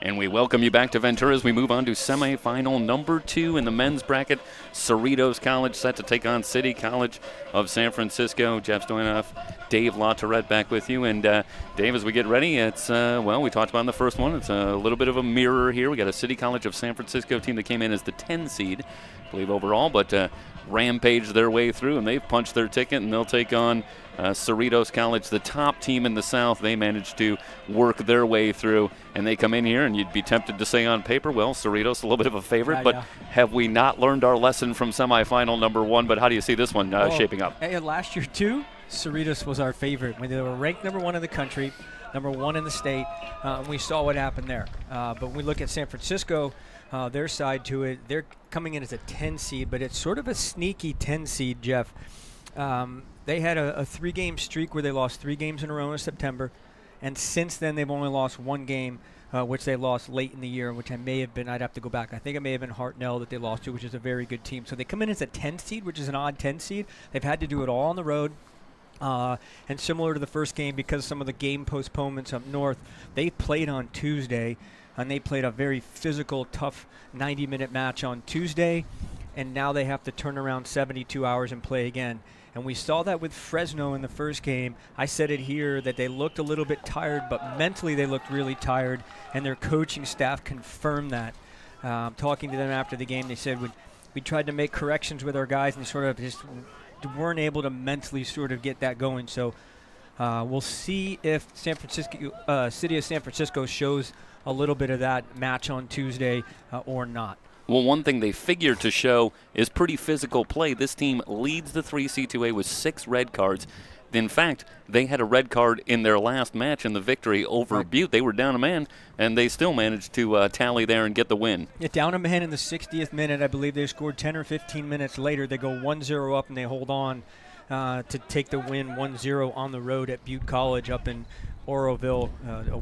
And we welcome you back to Ventura as we move on to semifinal number 2 in the men's bracket. Cerritos College set to take on City College of San Francisco. Jeff Stoyanoff, Dave LaTourette back with you. And Dave, as we get ready, it's, we talked about in the first one, it's a little bit of a mirror here. We got a City College of San Francisco team that came in as the 10 seed, I believe, overall, but rampaged their way through, and they've punched their ticket, and they'll take on Cerritos College, the top team in the South. They managed to work their way through, and they come in here, and you'd be tempted to say on paper, well, Cerritos a little bit of a favorite, but have we not learned our lesson from semifinal number 1? But how do you see this one shaping up? Last year, too, Cerritos was our favorite. When they were ranked number 1 in the country, number 1 in the state, and we saw what happened there. But when we look at San Francisco, their side to it, they're coming in as a 10 seed, but it's sort of a sneaky 10 seed, Jeff. They had a 3-game streak where they lost 3 games in a row in September, and since then they've only lost 1 game, which they lost late in the year, which I'd have to go back. I think it may have been Hartnell that they lost to, which is a very good team. So they come in as a 10 seed, which is an odd 10 seed. They've had to do it all on the road. And similar to the first game, because some of the game postponements up north, they played on Tuesday, and they played a very physical, tough 90-minute match on Tuesday, and now they have to turn around 72 hours and play again. And we saw that with Fresno in the first game. I said it here that they looked a little bit tired, but mentally they looked really tired, and their coaching staff confirmed that. Talking to them after the game, they said we tried to make corrections with our guys, and they sort of just weren't able to mentally sort of get that going. So we'll see if City of San Francisco shows a little bit of that match on Tuesday or not. Well, one thing they figure to show is pretty physical play. This team leads the 3C2A with 6 red cards. In fact, they had a red card in their last match in the victory over Butte. They were down a man, and they still managed to tally there and get the win. Yeah, down a man in the 60th minute. I believe they scored 10 or 15 minutes later. They go 1-0 up, and they hold on to take the win 1-0 on the road at Butte College up in Oroville,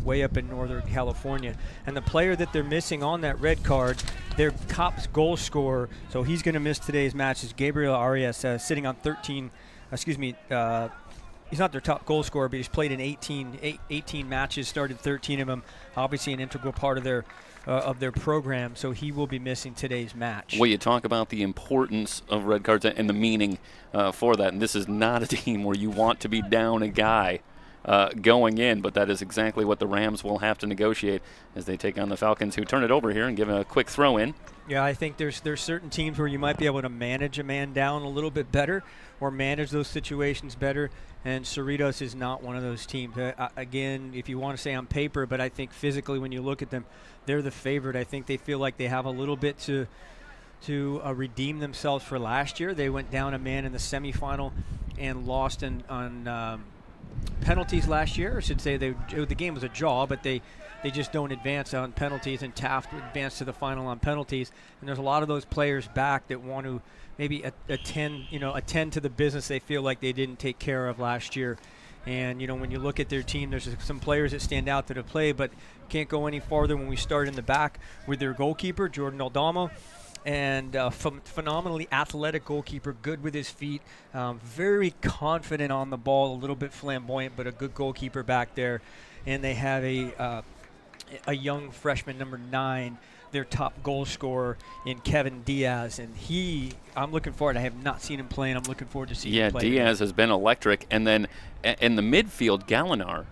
way up in Northern California. And the player that they're missing on that red card, their top goal scorer, so he's going to miss today's match, is Gabriel Arias, sitting on 13, he's not their top goal scorer, but he's played in 18 matches, started 13 of them, obviously an integral part of their program, so he will be missing today's match. Well, you talk about the importance of red cards and the meaning for that, and this is not a team where you want to be down a guy going in, but that is exactly what the Rams will have to negotiate as they take on the Falcons, who turn it over here and give a quick throw in. Yeah, I think there's certain teams where you might be able to manage a man down a little bit better or manage those situations better, and Cerritos is not one of those teams. Again, if you want to say on paper, but I think physically when you look at them, they're the favorite. I think they feel like they have a little bit to redeem themselves for last year. They went down a man in the semifinal and lost on penalties last year. I should say the game was a draw, but they just don't advance on penalties, and Taft advanced to the final on penalties. And there's a lot of those players back that want to maybe attend to the business they feel like they didn't take care of last year. And when you look at their team, there's some players that stand out that have played, but can't go any farther when we start in the back with their goalkeeper, Jordan Aldama. And phenomenally athletic goalkeeper, good with his feet, very confident on the ball, a little bit flamboyant, but a good goalkeeper back there. And they have a young freshman, number 9, their top goal scorer in Kevin Diaz. And I'm looking forward. I have not seen him play, and I'm looking forward to seeing him play. Yeah, Diaz has been electric. And then in the midfield, Gallinar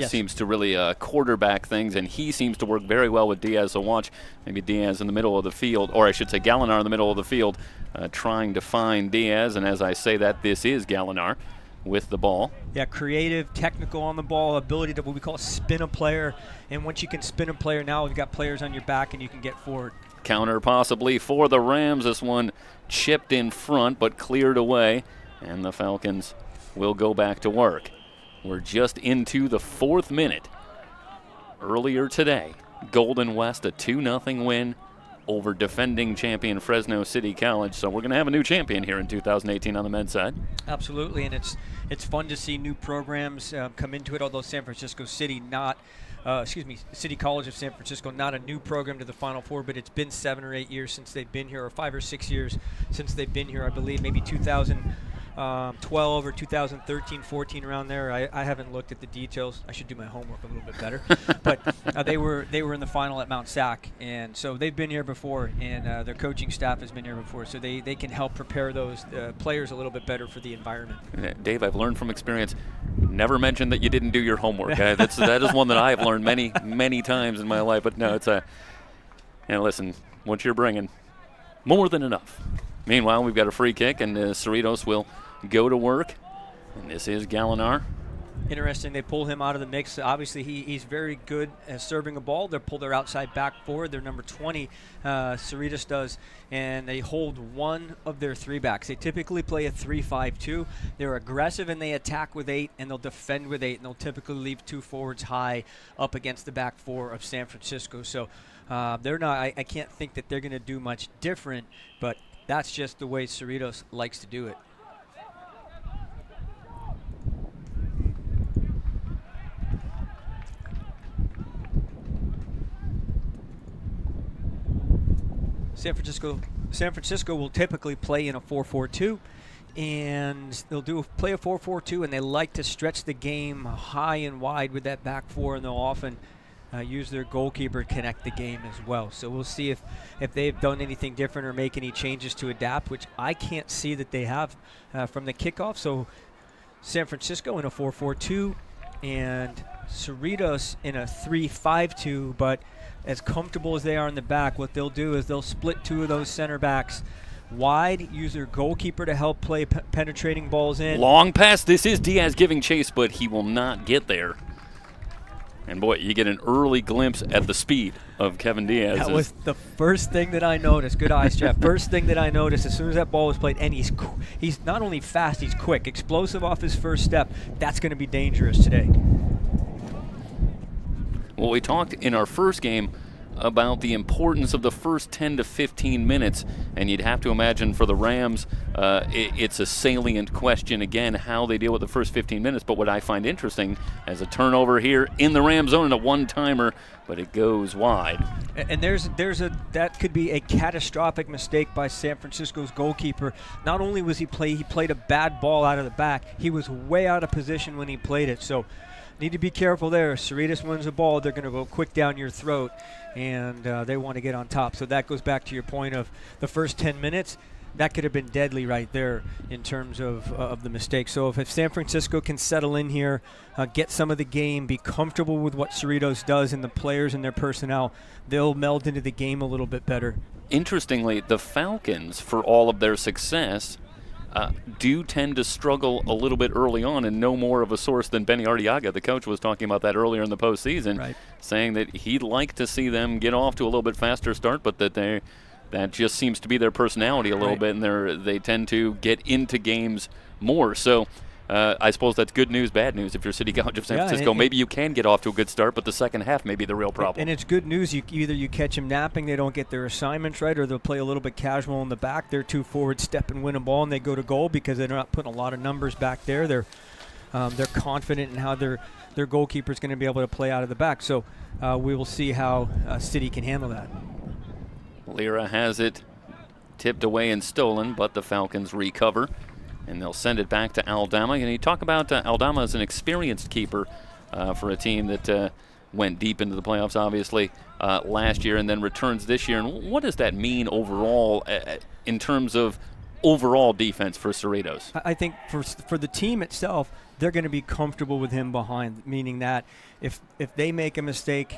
seems to really quarterback things, and he seems to work very well with Diaz. So watch maybe Diaz in the middle of the field, or I should say Gallinar in the middle of the field, trying to find Diaz. And as I say that, this is Gallinar with the ball. Yeah, creative, technical on the ball, ability to what we call spin a player. And once you can spin a player, now you've got players on your back and you can get forward. Counter possibly for the Rams. This one chipped in front but cleared away, and the Falcons will go back to work. We're just into the 4th minute. Earlier today, Golden West a 2-0 win over defending champion Fresno City College. So we're going to have a new champion here in 2018 on the men's side. Absolutely, and it's fun to see new programs come into it, although San Francisco City City College of San Francisco, not a new program to the Final Four, but it's been 7 or 8 years since they've been here, or 5 or 6 years since they've been here. I believe maybe 2000 2012 or 2013-14, around there. I haven't looked at the details. I should do my homework a little bit better. But they were in the final at Mount Sac, and so they've been here before, and their coaching staff has been here before, so they can help prepare those players a little bit better for the environment. Dave, I've learned from experience, never mention that you didn't do your homework. That is one that I have learned many times in my life. But no, it's and listen, what you're bringing, more than enough. Meanwhile, we've got a free kick, and Cerritos will go to work, and this is Gallinar. Interesting, they pull him out of the mix. Obviously, he's very good at serving a ball. They pull their outside back forward. Their number 20, Cerritos does, and they hold one of their three backs. They typically play a 3-5-2. They're aggressive, and they attack with 8, and they'll defend with 8, and they'll typically leave 2 forwards high up against the back 4 of San Francisco. So they're not. I can't think that they're going to do much different, but that's just the way Cerritos likes to do it. San Francisco will typically play in a 4-4-2, and they'll play a 4-4-2, and they like to stretch the game high and wide with that back 4, and they'll often use their goalkeeper to connect the game as well. So we'll see if they've done anything different or make any changes to adapt, which I can't see that they have from the kickoff. So San Francisco in a 4-4-2 and Cerritos in a 3-5-2, but as comfortable as they are in the back, what they'll do is they'll split 2 of those center backs wide, use their goalkeeper to help play penetrating balls in. Long pass. This is Diaz giving chase, but he will not get there. And boy, you get an early glimpse at the speed of Kevin Diaz. That was the first thing that I noticed. Good eyes, Jeff. First thing that I noticed as soon as that ball was played, and he's not only fast, he's quick, explosive off his first step. That's going to be dangerous today. Well, we talked in our first game about the importance of the first 10 to 15 minutes, and you'd have to imagine for the Rams, it's a salient question again how they deal with the first 15 minutes. But what I find interesting as a turnover here in the Ram zone and a one-timer, but it goes wide. And that could be a catastrophic mistake by San Francisco's goalkeeper. Not only was he played a bad ball out of the back, he was way out of position when he played it. So need to be careful there. Cerritos wins the ball, they're going to go quick down your throat, and they want to get on top. So that goes back to your point of the first 10 minutes. That could have been deadly right there in terms of the mistake. So if San Francisco can settle in here, get some of the game, be comfortable with what Cerritos does and the players and their personnel, they'll meld into the game a little bit better. Interestingly, the Falcons, for all of their success, do tend to struggle a little bit early on, and no more of a source than Benny Arteaga. The coach was talking about that earlier in the postseason, right, saying that he'd like to see them get off to a little bit faster start, but that just seems to be their personality a little right, bit, and they tend to get into games more. So I suppose that's good news, bad news. If you're City College of San Francisco, maybe you can get off to a good start, but the second half may be the real problem. And it's good news. Either you catch them napping, they don't get their assignments right, or they'll play a little bit casual in the back. Their 2 forwards step and win a ball, and they go to goal because they're not putting a lot of numbers back there. They're confident in how their goalkeeper is going to be able to play out of the back. So we will see how City can handle that. Lira has it tipped away and stolen, but the Falcons recover, and they'll send it back to Aldama. And you talk about Aldama as an experienced keeper for a team that went deep into the playoffs, obviously, last year and then returns this year. And what does that mean overall in terms of overall defense for Cerritos? I think for the team itself, they're going to be comfortable with him behind, meaning that if they make a mistake,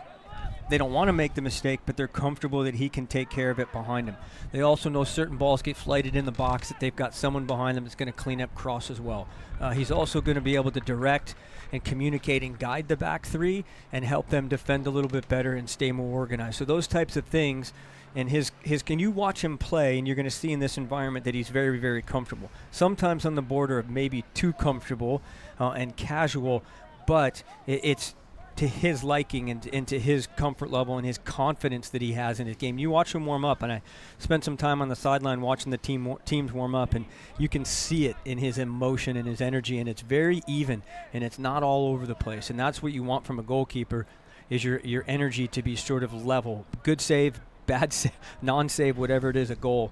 they don't want to make the mistake, but they're comfortable that he can take care of it behind him. They also know certain balls get flighted in the box, that they've got someone behind them that's going to clean up cross as well. He's also going to be able to direct and communicate and guide the back 3 and help them defend a little bit better and stay more organized. So those types of things, and his can you watch him play, and you're going to see in this environment that he's very, very comfortable. Sometimes on the border of maybe too comfortable and casual, but it's to his liking and to his comfort level and his confidence that he has in his game. You watch him warm up, and I spent some time on the sideline watching the teams warm up, and you can see it in his emotion and his energy, and it's very even, and it's not all over the place. And that's what you want from a goalkeeper, is your energy to be sort of level. Good save, bad save, non-save, whatever it is, a goal.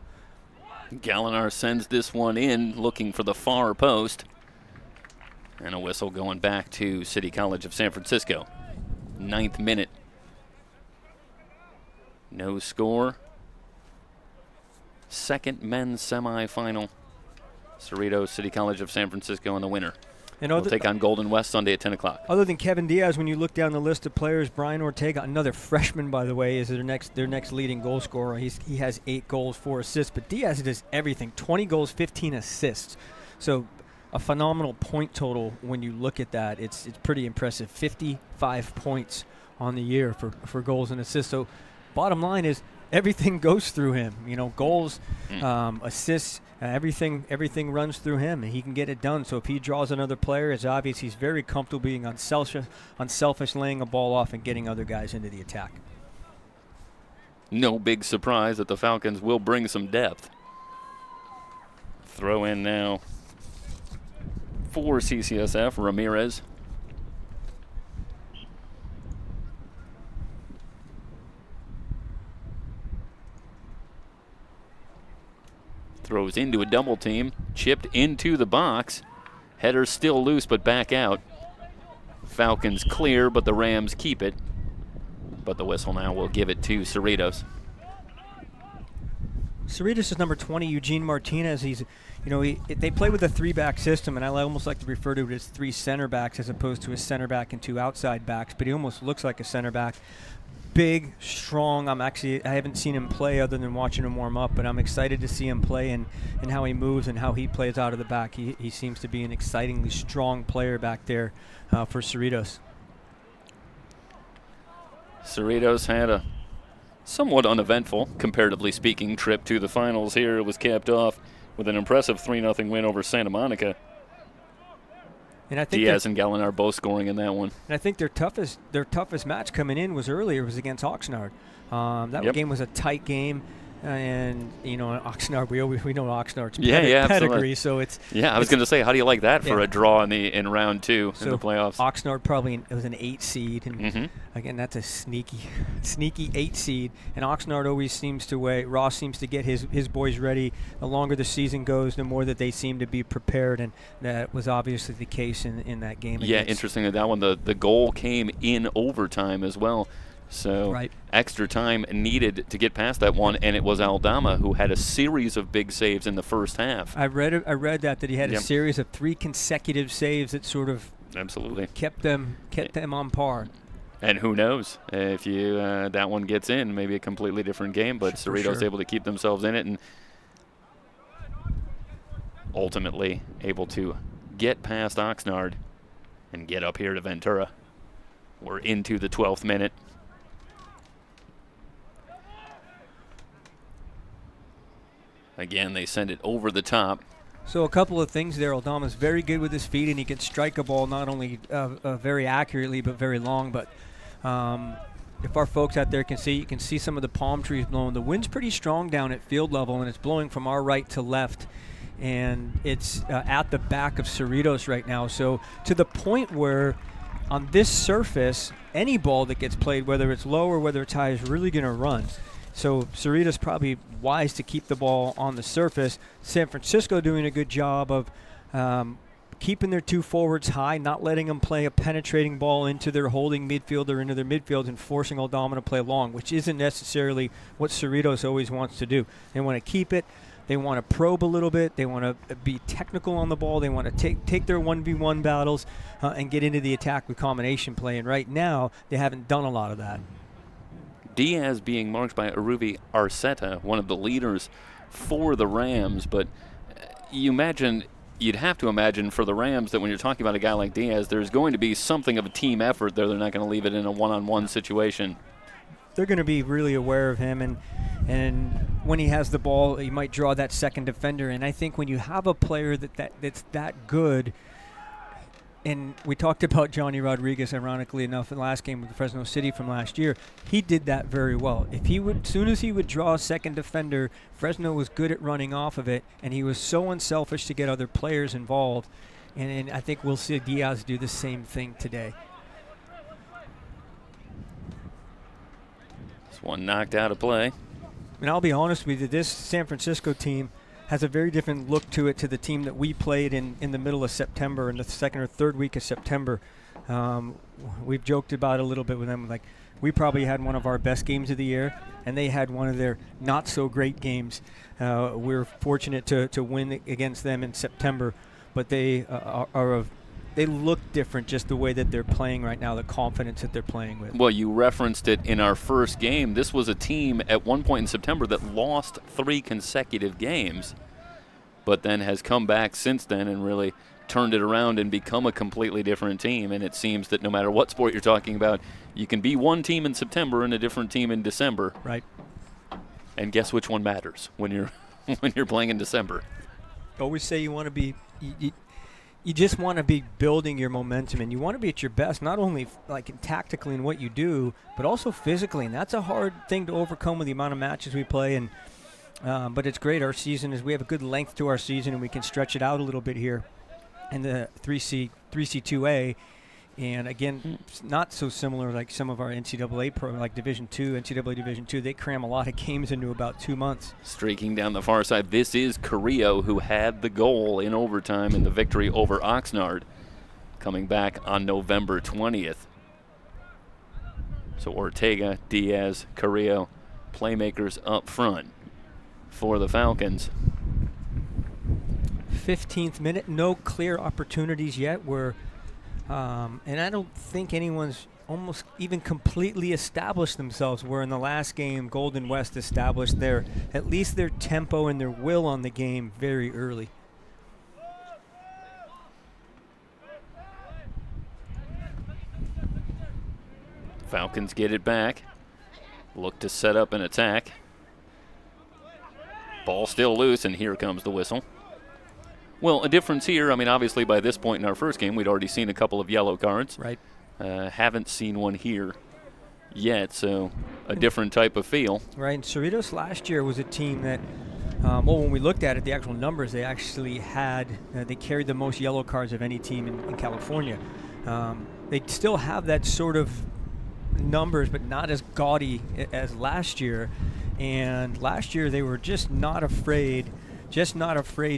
Gallinar sends this one in, looking for the far post. And a whistle going back to City College of San Francisco. 9th minute. No score. Second men's semifinal. Cerritos, City College of San Francisco, and the winner. And We'll take on Golden West Sunday at 10 o'clock. Other than Kevin Diaz, when you look down the list of players, Brian Ortega, another freshman, by the way, is their next leading goal scorer. He has 8 goals, 4 assists. But Diaz does everything, 20 goals, 15 assists. So a phenomenal point total when you look at that. It's pretty impressive, 55 points on the year for goals and assists. So bottom line is everything goes through him. Goals, assists, everything runs through him, and he can get it done. So if he draws another player, it's obvious he's very comfortable being unselfish, laying a ball off and getting other guys into the attack. No big surprise that the Falcons will bring some depth. Throw in now for CCSF, Ramirez. Throws into a double team, chipped into the box. Header still loose, but back out. Falcons clear, but the Rams keep it. But the whistle now will give it to Cerritos. Cerritos is number 20, Eugene Martinez. They play with a 3-back system, and I almost like to refer to it as 3 center backs as opposed to a center back and 2 outside backs, but he almost looks like a center back. Big, strong. I haven't seen him play other than watching him warm up, but I'm excited to see him play and how he moves and how he plays out of the back. He seems to be an excitingly strong player back there for Cerritos. Cerritos had a somewhat uneventful, comparatively speaking, trip to the finals here. It was capped off with an impressive 3-0 win over Santa Monica. And I think Diaz and Gallinar both scoring in that one. And I think their toughest match coming in was against Oxnard. That game was a tight game. And Oxnard, we know Oxnard's pedigree, so it's. Yeah, I was going to say, how do you like that for a draw in round 2 in the playoffs? Oxnard probably was an 8 seed, and again, that's a sneaky 8 seed. And Oxnard always seems to Ross seems to get his boys ready. The longer the season goes, the more that they seem to be prepared, and that was obviously the case in that game. Yeah, interesting that one. The goal came in overtime as well. So extra time needed to get past that one, and it was Aldama who had a series of big saves in the first half. I read that he had a series of 3 consecutive saves that sort of kept them on par. And who knows if that one gets in, maybe a completely different game. But Cerritos able to keep themselves in it and ultimately able to get past Oxnard and get up here to Ventura. We're into the 12th minute. Again, they send it over the top. So a couple of things there. Aldama's very good with his feet, and he can strike a ball not only very accurately but very long. But if our folks out there can see, you can see some of the palm trees blowing. The wind's pretty strong down at field level, and it's blowing from our right to left. And it's at the back of Cerritos right now. So to the point where on this surface, any ball that gets played, whether it's low or whether it's high, is really going to run. So Cerritos probably wise to keep the ball on the surface. San Francisco doing a good job of keeping their 2 forwards high, not letting them play a penetrating ball into their holding midfield or into their midfield and forcing Aldama to play long, which isn't necessarily what Cerritos always wants to do. They want to keep it. They want to probe a little bit. They want to be technical on the ball. They want to take their 1v1 battles and get into the attack with combination play. And right now, they haven't done a lot of that. Diaz being marked by Aruvi Arceta, one of the leaders for the Rams. But you'd have to imagine for the Rams that when you're talking about a guy like Diaz, there's going to be something of a team effort there. They're not going to leave it in a one-on-one situation. They're going to be really aware of him, and when he has the ball, he might draw that second defender. And I think when you have a player that's that good, and we talked about Johnny Rodriguez, ironically enough, in the last game with Fresno City from last year, he did that very well. As soon as he would draw a second defender, Fresno was good at running off of it, and he was so unselfish to get other players involved. And I think we'll see Diaz do the same thing today. This one knocked out of play. And I'll be honest with you, this San Francisco team, has a very different look to it to the team that we played in the middle of September, in the second or third week of September. We've joked about it a little bit with them. Like, we probably had one of our best games of the year, and they had one of their not so great games. We were fortunate to win against them in September, but they they look different just the way that they're playing right now, the confidence that they're playing with. Well, you referenced it in our first game. This was a team at one point in September that lost 3 consecutive games, but then has come back since then and really turned it around and become a completely different team. And it seems that no matter what sport you're talking about, you can be one team in September and a different team in December. Right. And guess which one matters when you're when you're playing in December? Always say you want to be you just want to be building your momentum, and you want to be at your best, not only like tactically in what you do, but also physically. And that's a hard thing to overcome with the amount of matches we play. And but it's great. Our season is, we have a good length to our season, and we can stretch it out a little bit here in the 3C2A. And again, it's not so similar like some of our NCAA pro, like Division II, NCAA Division II. They cram a lot of games into about 2 months. Streaking down the far side, this is Carrillo, who had the goal in overtime in the victory over Oxnard, coming back on November 20th. So Ortega, Diaz, Carrillo, playmakers up front for the Falcons. 15th minute, no clear opportunities yet. And I don't think anyone's almost even completely established themselves, where in the last game Golden West established at least their tempo and their will on the game very early. Falcons get it back, look to set up an attack. Ball still loose, and here comes the whistle. Well, a difference here, I mean, obviously by this point in our first game, we'd already seen a couple of yellow cards. Right. Haven't seen one here yet, so a different type of feel. Right, and Cerritos last year was a team that, when we looked at it, the actual numbers, they actually had, they carried the most yellow cards of any team in California. They still have that sort of numbers, but not as gaudy as last year. And last year they were just not afraid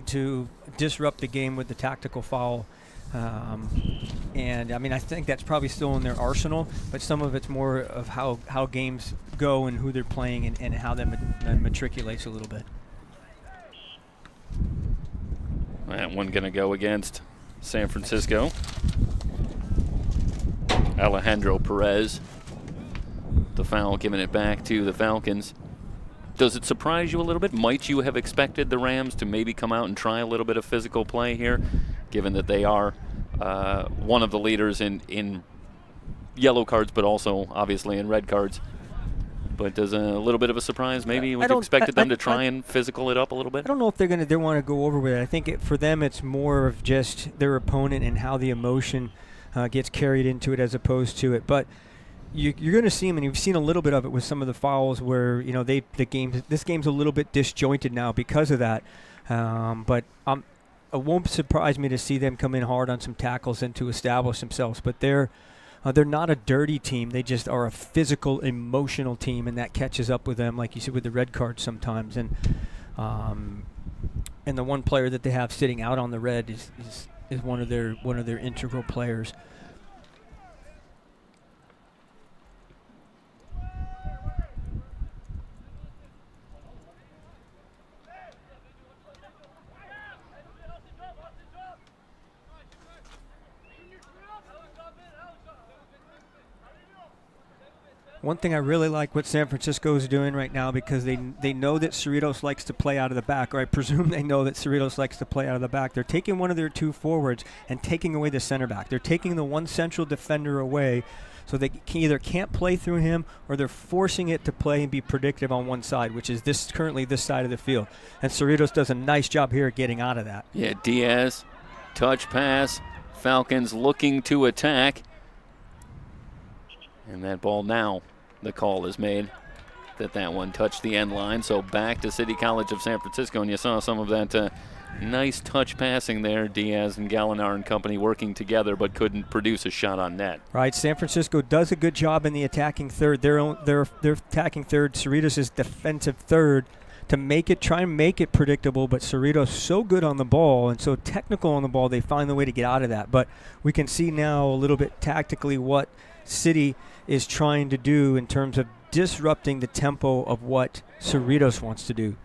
to disrupt the game with the tactical foul. And I mean, I think that's probably still in their arsenal, but some of it's more of how games go and who they're playing, and how that matriculates a little bit. That one going to go against San Francisco. Alejandro Perez, the foul, giving it back to the Falcons. Does it surprise you a little bit? Might you have expected the Rams to maybe come out and try a little bit of physical play here, given that they are one of the leaders in yellow cards, but also obviously in red cards? But does a little bit of a surprise maybe? Would you expected them to try and physical it up a little bit? I don't know if they want to go over with it. I think for them it's more of just their opponent and how the emotion gets carried into it as opposed to it. But you're going to see them, and you've seen a little bit of it with some of the fouls where, you know, this game's a little bit disjointed now because of that. But it won't surprise me to see them come in hard on some tackles and to establish themselves. But they're not a dirty team. They just are a physical, emotional team, and that catches up with them, like you said, with the red cards sometimes. And the one player that they have sitting out on the red is one of their integral players. One thing I really like what San Francisco is doing right now, because they know that Cerritos likes to play out of the back, or I presume they know that Cerritos likes to play out of the back. They're taking one of their 2 forwards and taking away the center back. They're taking the one central defender away, so they either can't play through him, or they're forcing it to play and be predictive on one side, which is currently this side of the field. And Cerritos does a nice job here at getting out of that. Yeah, Diaz, touch pass, Falcons looking to attack. And that ball now, the call is made that one touched the end line. So back to City College of San Francisco, and you saw some of that nice touch passing there. Diaz and Gallinar and company working together, but couldn't produce a shot on net. Right, San Francisco does a good job in the attacking third. Their attacking third. Cerritos is defensive third. try and make it predictable, but Cerritos so good on the ball and so technical on the ball, they find the way to get out of that. But we can see now a little bit tactically what City is trying to do in terms of disrupting the tempo of what Cerritos wants to do.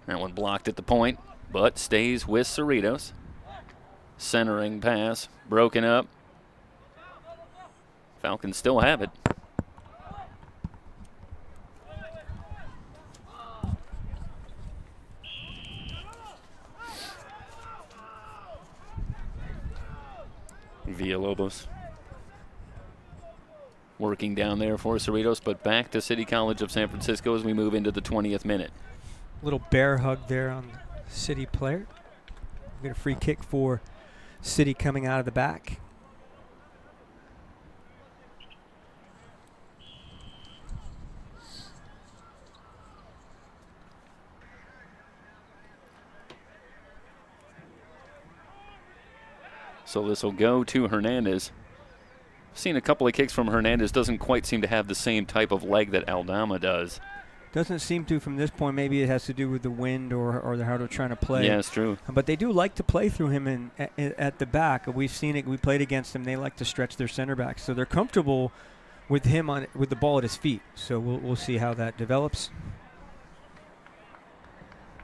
That one blocked at the point, but stays with Cerritos. Centering pass, broken up. Falcons still have it. Villalobos working down there for Cerritos, but back to City College of San Francisco as we move into the 20th minute. Little bear hug there on the City player. We get a free kick for City coming out of the back. So this will go to Hernandez. Seen a couple of kicks from Hernandez. Doesn't quite seem to have the same type of leg that Aldama does. Doesn't seem to from this point. Maybe it has to do with the wind or how they're trying to play. Yeah, it's true. But they do like to play through him at the back. We've seen it. We played against them. They like to stretch their center backs. So they're comfortable with him with the ball at his feet. So we'll see how that develops.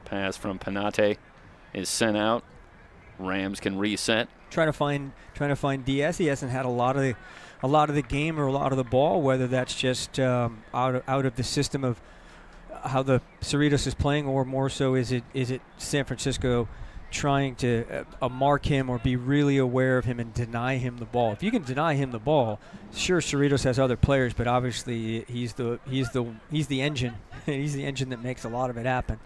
Pass from Penate is sent out. Rams can reset. Trying to find Diaz. He hasn't had a lot of the game or a lot of the ball. Whether that's just out of the system of how the Cerritos is playing, or more so is it San Francisco trying to mark him or be really aware of him and deny him the ball. If you can deny him the ball, sure, Cerritos has other players, but obviously he's the engine. He's the engine that makes a lot of it happen.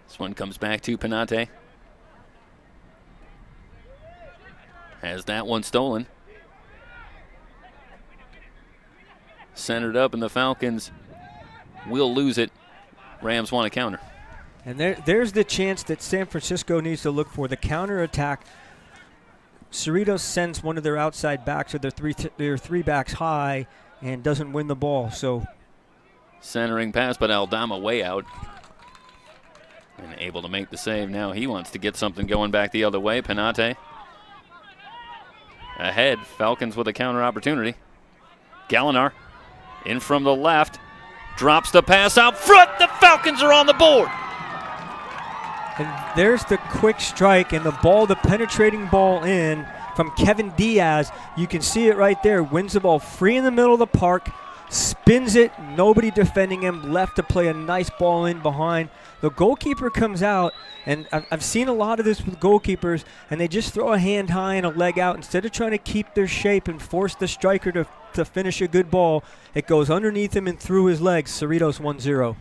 This one comes back to Penate. Has that one stolen. Centered up, and the Falcons will lose it. Rams want a counter. And there's the chance that San Francisco needs to look for, the counterattack. Cerritos sends one of their outside backs or their three backs high and doesn't win the ball. So centering pass, but Aldama way out. And able to make the save. Now he wants to get something going back the other way. Penate ahead. Falcons with a counter opportunity. Gallinar in from the left. Drops the pass out front. The Falcons are on the board. And there's the quick strike and the penetrating ball in from Kevin Diaz. You can see it right there. Wins the ball free in the middle of the park. Spins it. Nobody defending him. Left to play a nice ball in behind. The goalkeeper comes out, and I've seen a lot of this with goalkeepers, and they just throw a hand high and a leg out. Instead of trying to keep their shape and force the striker to finish a good ball, it goes underneath him and through his legs. Cerritos 1-0.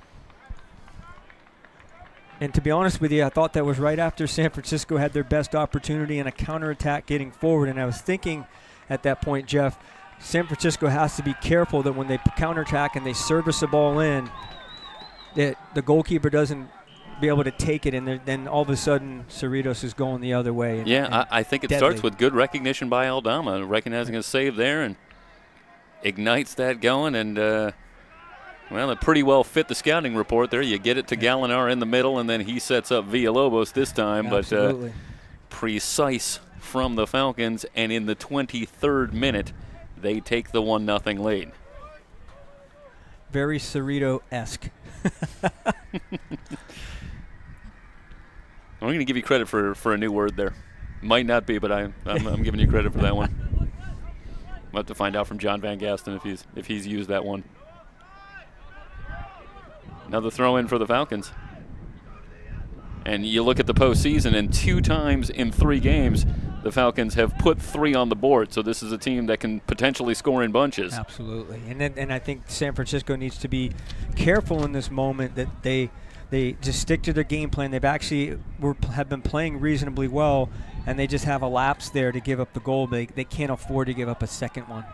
And to be honest with you, I thought that was right after San Francisco had their best opportunity and a counterattack getting forward. And I was thinking at that point, Jeff, San Francisco has to be careful that when they counterattack and they service the ball in, that the goalkeeper doesn't be able to take it, and then all of a sudden Cerritos is going the other way. I think it starts with good recognition by Aldama, recognizing a save there and ignites that going. And, well, it pretty well fit the scouting report there. You get it to Gallinar in the middle, and then he sets up Villalobos this time. Absolutely. But precise from the Falcons, and in the 23rd minute, they take the 1-0 lead. Very Cerrito-esque. I'm going to give you credit for a new word there. Might not be, but I'm giving you credit for that one. We'll have to find out from John Van Gaston if he's used that one. Another throw in for the Falcons. And you look at the postseason, and 2 times in 3 games, the Falcons have put 3 on the board. So this is a team that can potentially score in bunches. Absolutely. And I think San Francisco needs to be careful in this moment that they just stick to their game plan. They've actually have been playing reasonably well, and they just have a lapse there to give up the goal. They can't afford to give up a second one.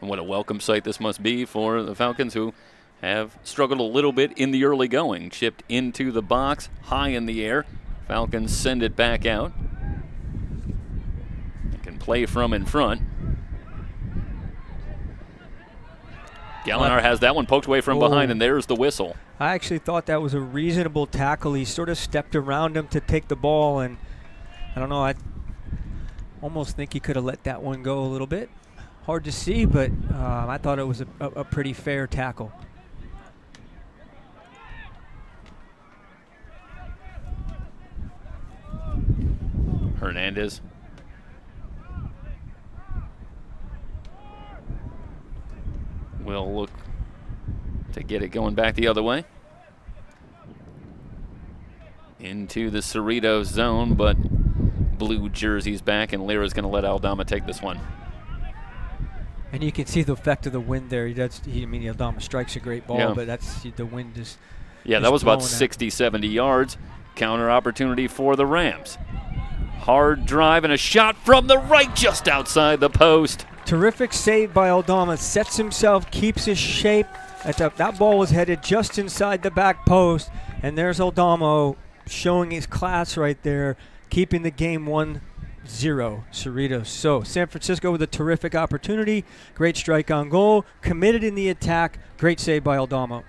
And what a welcome sight this must be for the Falcons, who have struggled a little bit in the early going. Chipped into the box, high in the air. Falcons send it back out. and play from in front. Gallinar has that one poked away from behind, and there's the whistle. I actually thought that was a reasonable tackle. He sort of stepped around him to take the ball, and I don't know, I almost think he could have let that one go a little bit. Hard to see, but I thought it was a pretty fair tackle. Hernandez. Will look to get it going back the other way. Into the Cerritos zone, but blue jersey's back, and Lyra's going to let Aldama take this one. And you can see the effect of the wind there. Aldama strikes a great ball, but that's the wind is. Yeah, that was about 60, 70 yards. Counter opportunity for the Rams. Hard drive and a shot from the right just outside the post. Terrific save by Aldama. Sets himself, keeps his shape. That ball was headed just inside the back post. And there's Aldama showing his class right there, keeping the game 1-0, Cerritos. So San Francisco with a terrific opportunity. Great strike on goal. Committed in the attack. Great save by Aldama.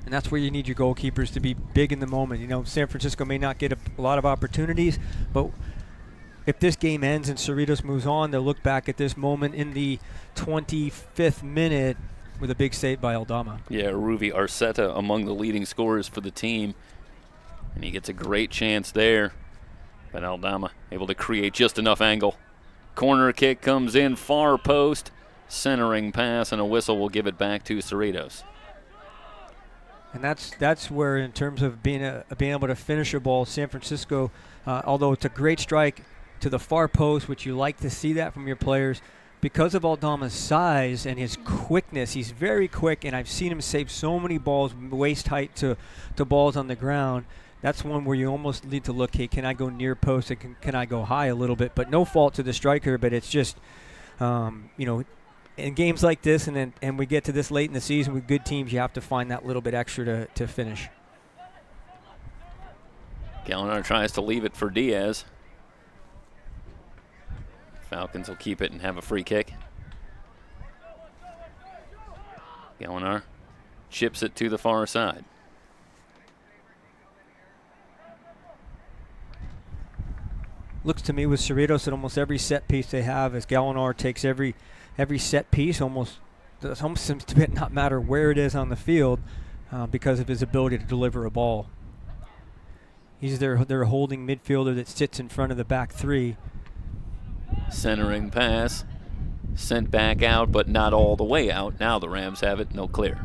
And that's where you need your goalkeepers to be big in the moment. San Francisco may not get a lot of opportunities, but if this game ends and Cerritos moves on, they'll look back at this moment in the 25th minute with a big save by Aldama. Yeah, Ruvi Arceta among the leading scorers for the team. And he gets a great chance there. But Aldama able to create just enough angle. Corner kick comes in, far post. Centering pass, and a whistle will give it back to Cerritos. And that's where, in terms of being able to finish a ball, San Francisco, although it's a great strike to the far post, which you like to see that from your players, because of Aldama's size and his quickness, he's very quick, and I've seen him save so many balls waist height to balls on the ground. That's one where you almost need to look, hey, can I go near post and can I go high a little bit? But no fault to the striker, but it's just, in games like this, and we get to this late in the season with good teams, you have to find that little bit extra to finish. Gallinar tries to leave it for Diaz. Falcons will keep it and have a free kick. Gallinar chips it to the far side. Looks to me with Cerritos at almost every set piece they have, as Gallinar takes every set piece, almost seems to not matter where it is on the field, because of his ability to deliver a ball. He's their holding midfielder that sits in front of the back three. Centering pass, sent back out, but not all the way out. Now the Rams have it, no clear.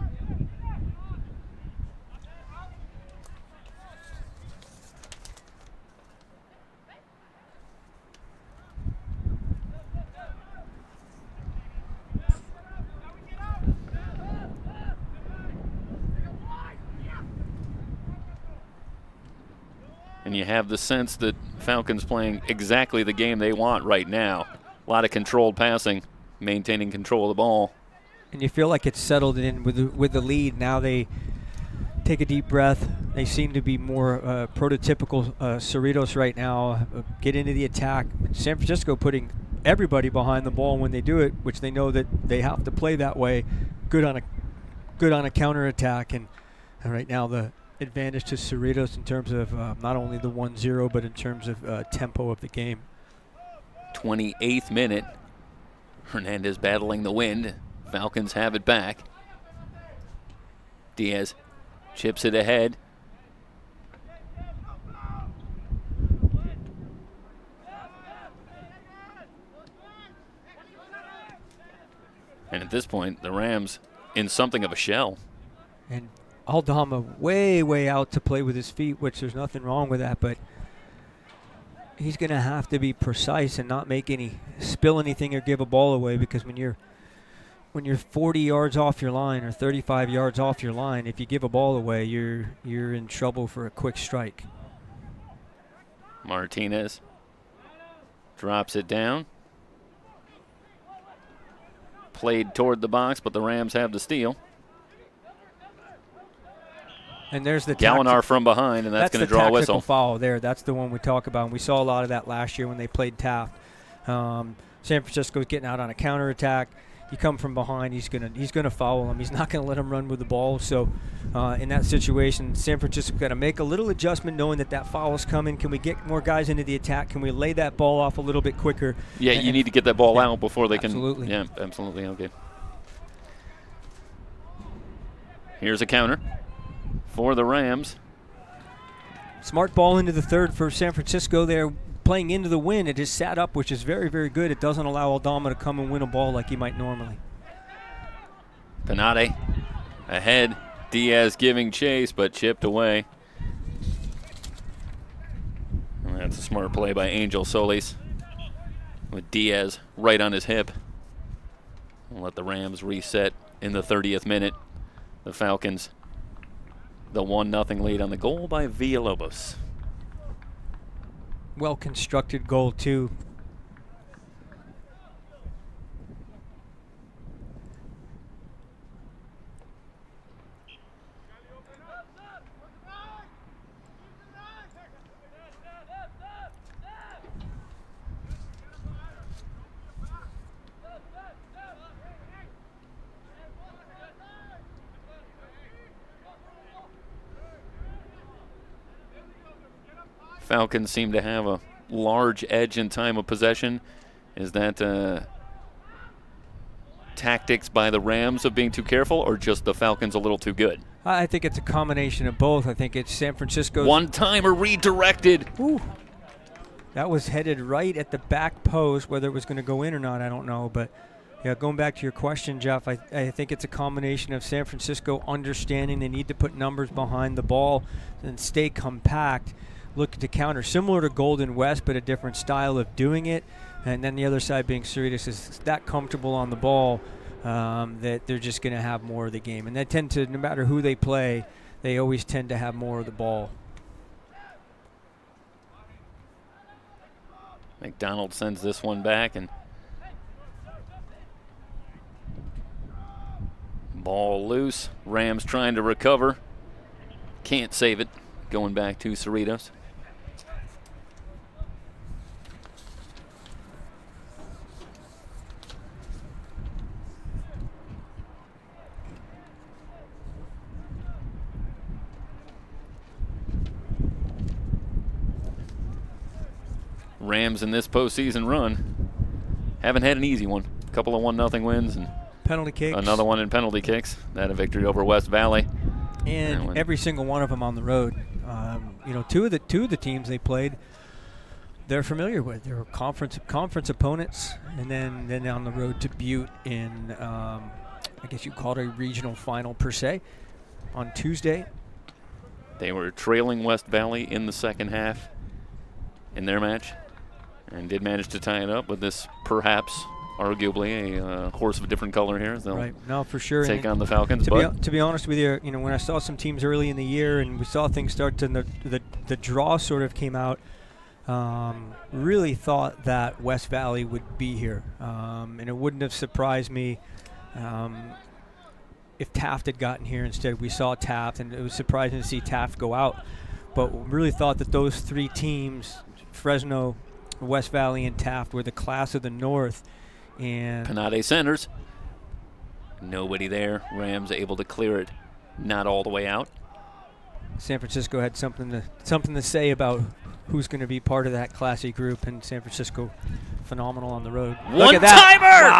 And you have the sense that Falcons playing exactly the game they want right now. A lot of controlled passing, maintaining control of the ball. And you feel like it's settled in with the lead. Now they take a deep breath. They seem to be more prototypical Cerritos right now. Get into the attack. San Francisco putting everybody behind the ball when they do it, which they know that they have to play that way. Good on a counterattack. And right now the advantage to Cerritos in terms of not only the 1-0, but in terms of tempo of the game. 28th minute. Hernandez battling the wind. Falcons have it back. Diaz chips it ahead. And at this point, the Rams in something of a shell. And Aldama way out to play with his feet, which there's nothing wrong with that, but he's going to have to be precise and not spill anything or give a ball away, because when you're 40 yards off your line or 35 yards off your line, if you give a ball away, you're in trouble for a quick strike. Martinez drops it down. Played toward the box, but the Rams have the steal. And there's the Gallinar from behind, and that's going to draw a whistle. Tactical foul there. That's the one we talk about. And we saw a lot of that last year when they played Taft. San Francisco's getting out on a counterattack. You come from behind, he's gonna foul him. He's not gonna let him run with the ball. So in that situation, San Francisco's got to make a little adjustment, knowing that foul is coming. Can we get more guys into the attack? Can we lay that ball off a little bit quicker? Yeah, you need to get that ball out before they can. Absolutely. Yeah, absolutely. Okay. Here's a counter for the Rams. Smart ball into the third for San Francisco. They're playing into the win. It is sat up, which is very, very good. It doesn't allow Aldama to come and win a ball like he might normally. Penade ahead. Diaz giving chase, but chipped away. And that's a smart play by Angel Solis with Diaz right on his hip. We'll let the Rams reset in the 30th minute. The Falcons, the 1-0 lead on the goal by Villalobos. Well-constructed goal, too. Falcons seem to have a large edge in time of possession. Is that tactics by the Rams of being too careful, or just the Falcons a little too good? I think it's a combination of both. I think it's San Francisco's one-timer redirected. Ooh. That was headed right at the back post. Whether it was going to go in or not, I don't know. But, yeah, going back to your question, Jeff, I think it's a combination of San Francisco understanding they need to put numbers behind the ball and stay compact, look to counter, similar to Golden West, but a different style of doing it. And then the other side being Cerritos is that comfortable on the ball that they're just going to have more of the game. And they tend to, no matter who they play, they always tend to have more of the ball. McDonald sends this one back, and ball loose. Rams trying to recover. Can't save it. Going back to Cerritos. Rams in this postseason run haven't had an easy one. A couple of 1-0 wins and penalty kicks. Another one in penalty kicks. That a victory over West Valley. And every single one of them on the road. Two of the teams they played, they're familiar with. They were conference opponents, and then on the road to Butte in, I guess you call it a regional final per se, on Tuesday. They were trailing West Valley in the second half in their match, and did manage to tie it up with this, perhaps, arguably, a horse of a different color here. Right, no, for sure. Take on the Falcons. To be honest with you, when I saw some teams early in the year and we saw things start to, the draw sort of came out, really thought that West Valley would be here. And it wouldn't have surprised me if Taft had gotten here instead. We saw Taft, and it was surprising to see Taft go out. But really thought that those three teams, Fresno, West Valley, and Taft, were the class of the North. And Penade centers. Nobody there. Rams able to clear it. Not all the way out. San Francisco had something to say about who's going to be part of that classy group, and San Francisco phenomenal on the road. Look at that. One-timer!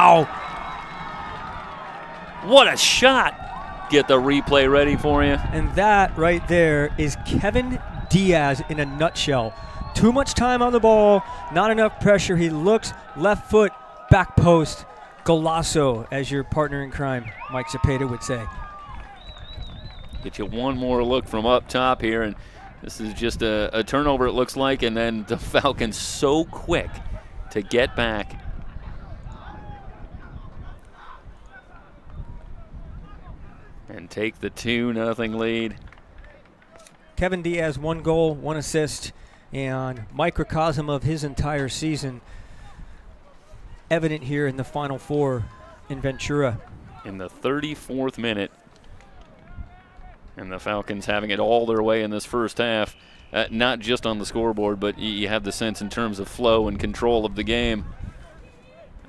Wow. What a shot. Get the replay ready for you. And that right there is Kevin Diaz in a nutshell. Too much time on the ball, not enough pressure. He looks, left foot, back post, golazo, as your partner in crime, Mike Cepeda, would say. Get you one more look from up top here, and this is just a turnover, it looks like, and then the Falcons so quick to get back. And take the 2-0 lead. Kevin Diaz, 1 goal, 1 assist, and microcosm of his entire season evident here in the Final Four in Ventura. In the 34th minute, And the Falcons having it all their way in this first half, not just on the scoreboard, but you have the sense in terms of flow and control of the game.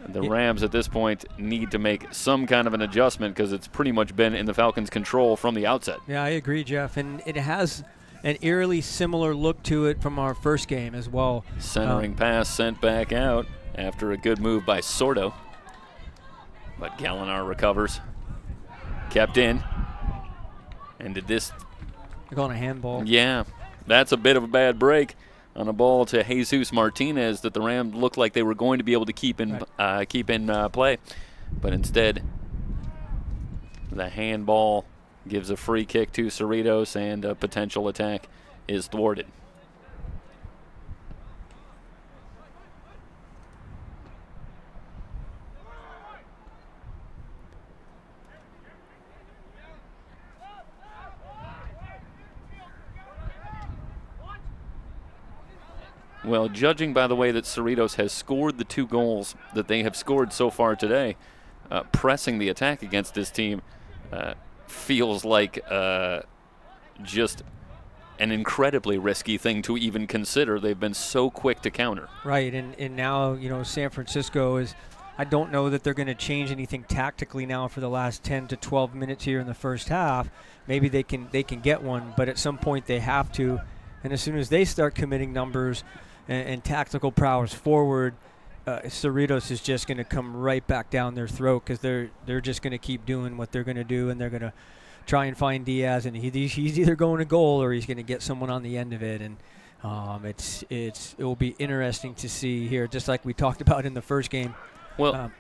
The Rams at this point need to make some kind of an adjustment because it's pretty much been in the Falcons' control from the outset. Yeah, I agree, Jeff. And it has an eerily similar look to it from our first game as well. Centering pass sent back out after a good move by Sordo. But Gallinar recovers. Kept in. And did this. They're calling a handball. Yeah, that's a bit of a bad break on a ball to Jesus Martinez that the Rams looked like they were going to be able to keep in play. But instead, the handball gives a free kick to Cerritos, and a potential attack is thwarted. Well, judging by the way that Cerritos has scored the 2 goals that they have scored so far today, pressing the attack against this team feels like just an incredibly risky thing to even consider. They've been so quick to counter. Right, and now, San Francisco is, I don't know that they're going to change anything tactically now for the last 10 to 12 minutes here in the first half. Maybe they can get one, but at some point they have to. And as soon as they start committing numbers and tactical prowess forward, Cerritos is just going to come right back down their throat because they're just going to keep doing what they're going to do, and they're going to try and find Diaz, and he's either going to goal or he's going to get someone on the end of it. And it will be interesting to see here, just like we talked about in the first game. Well,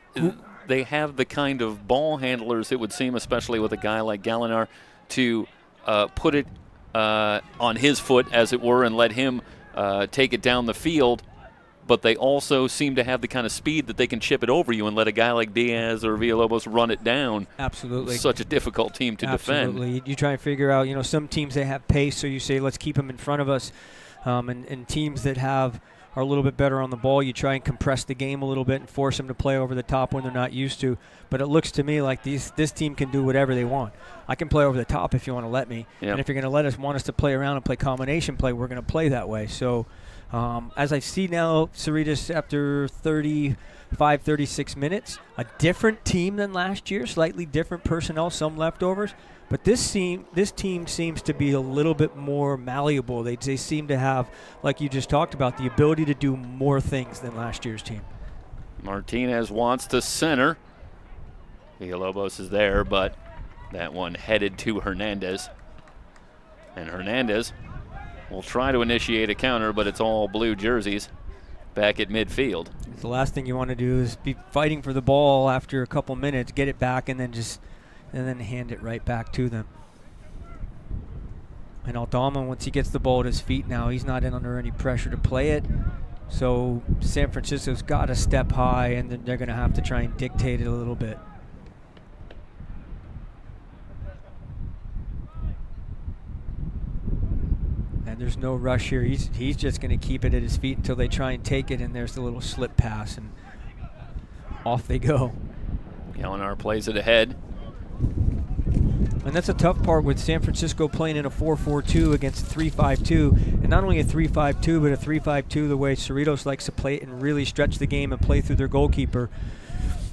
they have the kind of ball handlers, it would seem, especially with a guy like Gallinar, to put it on his foot, as it were, and let him take it down the field. But they also seem to have the kind of speed that they can chip it over you and let a guy like Diaz or Villalobos run it down. Absolutely. Such a difficult team to defend. Absolutely. You try and figure out, some teams, they have pace, so you say, let's keep them in front of us. And teams that are a little bit better on the ball, you try and compress the game a little bit and force them to play over the top when they're not used to. But it looks to me like this team can do whatever they want. I can play over the top if you want to let me. Yep. And if you're going to want us to play around and play combination play, we're going to play that way. So as I see now, Cerritos, after 35, 36 minutes, a different team than last year, slightly different personnel, some leftovers. But this team seems to be a little bit more malleable. They seem to have, like you just talked about, the ability to do more things than last year's team. Martinez wants to center. Villalobos is there, but that one headed to Hernandez. And Hernandez will try to initiate a counter, but it's all blue jerseys back at midfield. The last thing you want to do is be fighting for the ball after a couple minutes, get it back, and then hand it right back to them. And Aldama, once he gets the ball at his feet now, he's not under any pressure to play it. So San Francisco's got to step high, and then they're going to have to try and dictate it a little bit. And there's no rush here. He's just going to keep it at his feet until they try and take it, and there's the little slip pass, and off they go. Gallinar plays it ahead. And that's a tough part with San Francisco playing in a 4-4-2 against a 3-5-2. And not only a 3-5-2, but a 3-5-2 the way Cerritos likes to play it and really stretch the game and play through their goalkeeper.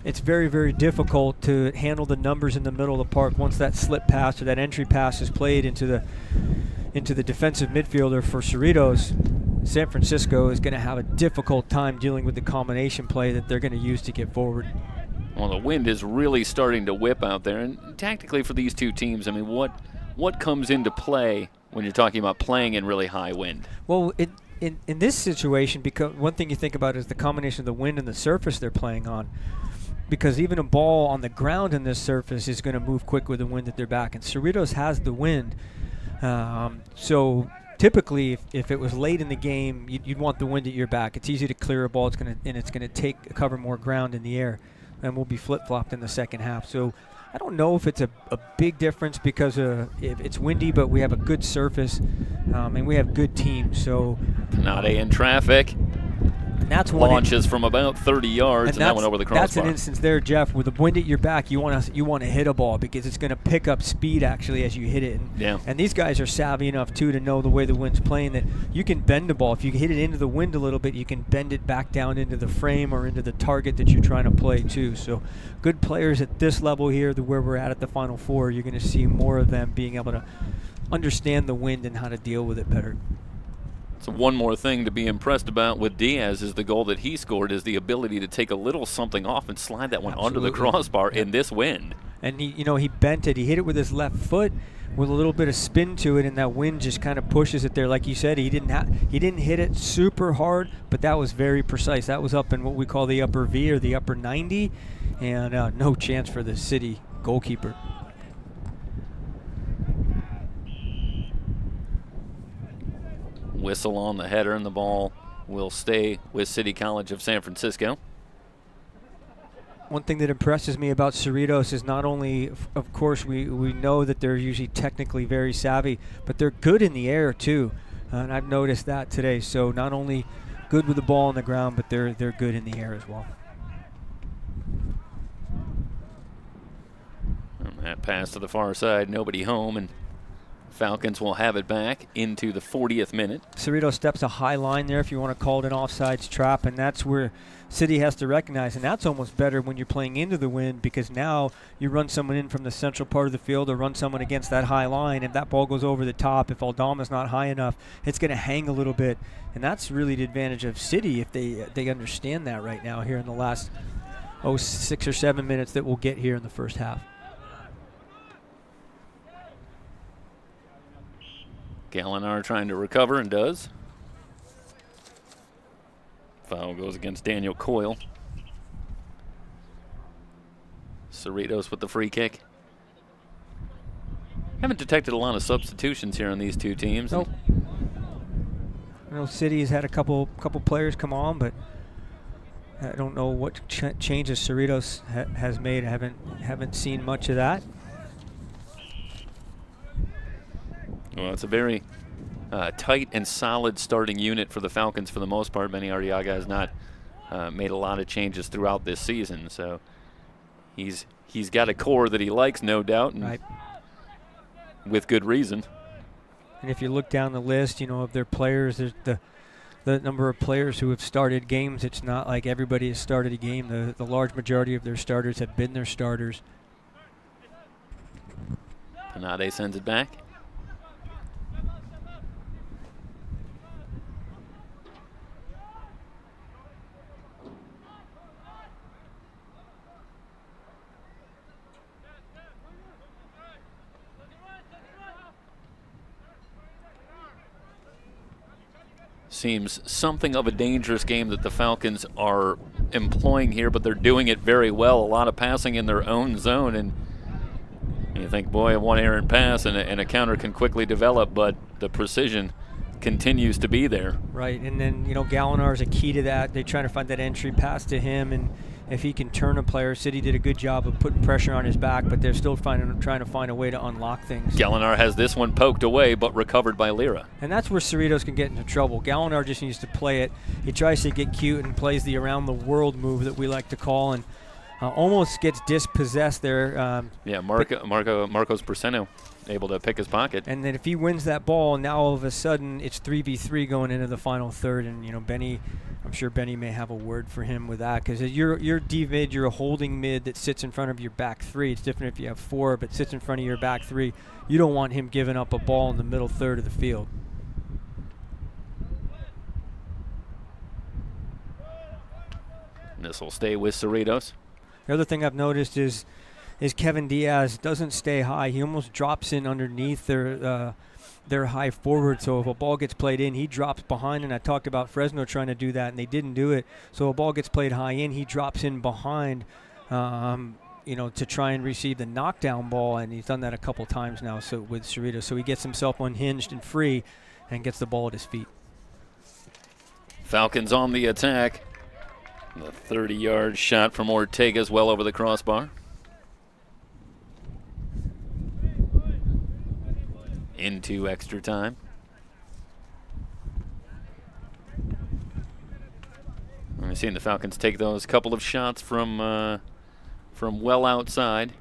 It's very, very difficult to handle the numbers in the middle of the park once that slip pass or that entry pass is played into the defensive midfielder for Cerritos. San Francisco is going to have a difficult time dealing with the combination play that they're going to use to get forward. Well, the wind is really starting to whip out there. And tactically for these two teams, I mean, what comes into play when you're talking about playing in really high wind? Well, in this situation, because one thing you think about is the combination of the wind and the surface they're playing on. Because even a ball on the ground in this surface is going to move quick with the wind at their back. And Cerritos has the wind. So typically, if it was late in the game, you'd want the wind at your back. It's easy to clear a ball, and it's going to cover more ground in the air. And we'll be flip-flopped in the second half. So I don't know if it's a big difference because if it's windy, but we have a good surface and we have good teams. So Canade in traffic. And that's launches from about 30 yards, and that went over the crossbar. That's an instance there, Jeff, with the wind at your back. You want to hit a ball because it's going to pick up speed actually as you hit it. And these guys are savvy enough too to know the way the wind's playing that you can bend the ball. If you hit it into the wind a little bit, you can bend it back down into the frame or into the target that you're trying to play too. So good players at this level here, where we're at the Final Four, you're going to see more of them being able to understand the wind and how to deal with it better. So one more thing to be impressed about with Diaz is the goal that he scored is the ability to take a little something off and slide that one onto the crossbar in this wind. And he bent it. He hit it with his left foot with a little bit of spin to it, and that wind just kind of pushes it there. Like you said, he didn't hit it super hard, but that was very precise. That was up in what we call the upper V or the upper 90, and no chance for the City goalkeeper. Whistle on the header, and the ball will stay with City College of San Francisco. One thing that impresses me about Cerritos is not only, of course, we know that they're usually technically very savvy, but they're good in the air too. And I've noticed that today. So not only good with the ball on the ground, but they're good in the air as well. And that pass to the far side, nobody home, and Falcons will have it back into the 40th minute. Cerritos steps a high line there if you want to call it an offsides trap, and that's where City has to recognize, and that's almost better when you're playing into the wind because now you run someone in from the central part of the field or run someone against that high line. If that ball goes over the top, if Aldama's not high enough, it's going to hang a little bit, and that's really the advantage of City if they understand that right now here in the last 6 or 7 minutes that we'll get here in the first half. Gallinar trying to recover and does. Foul goes against Daniel Coyle. Cerritos with the free kick. Haven't detected a lot of substitutions here on these two teams. Nope. I know City has had a couple players come on, but I don't know what changes Cerritos has made. I haven't seen much of that. Well, it's a very tight and solid starting unit for the Falcons for the most part. Benny Arriaga has not made a lot of changes throughout this season, so he's got a core that he likes, no doubt, and right. With good reason. And if you look down the list, of their players, there's the number of players who have started games. It's not like everybody has started a game. The large majority of their starters have been their starters. Panade sends it back. Seems something of a dangerous game that the Falcons are employing here, but they're doing it very well. A lot of passing in their own zone, and you think, boy, one errant pass and a counter can quickly develop, but the precision continues to be there. Right, and then, Gallinar is a key to that. They're trying to find that entry pass to him, and if he can turn a player, City did a good job of putting pressure on his back, but they're still trying to find a way to unlock things. Gallinar has this one poked away, but recovered by Lira. And that's where Cerritos can get into trouble. Gallinar just needs to play it. He tries to get cute and plays the around-the-world move that we like to call, and almost gets dispossessed there. Marcos Braceno able to pick his pocket. And then if he wins that ball, now all of a sudden it's 3v3 going into the final third. And, Benny, I'm sure Benny may have a word for him with that because you're D-mid, you're a holding mid that sits in front of your back three. It's different if you have four, but sits in front of your back three. You don't want him giving up a ball in the middle third of the field. This will stay with Cerritos. The other thing I've noticed is Kevin Diaz doesn't stay high. He almost drops in underneath their high forward. So if a ball gets played in, he drops behind. And I talked about Fresno trying to do that, and they didn't do it. So a ball gets played high in, he drops in behind, to try and receive the knockdown ball. And he's done that a couple times now with Cerritos. So he gets himself unhinged and free and gets the ball at his feet. Falcons on the attack. The 30-yard shot from Ortega's well over the crossbar. Into extra time. We've seen the Falcons take those couple of shots from well outside.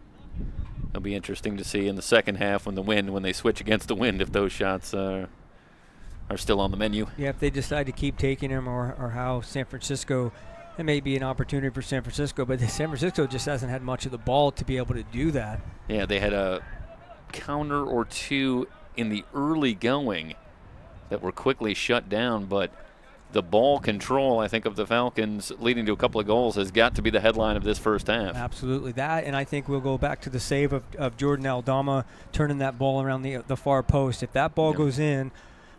It'll be interesting to see in the second half when they switch against the wind, if those shots are still on the menu. Yeah, if they decide to keep taking them, or how San Francisco, it may be an opportunity for San Francisco, but San Francisco just hasn't had much of the ball to be able to do that. Yeah, they had a counter or two in the early going that were quickly shut down, but the ball control, I think, of the Falcons leading to a couple of goals has got to be the headline of this first half. Absolutely. That, and I think we'll go back to the save of Jordan Aldama turning that ball around the far post. If that ball goes in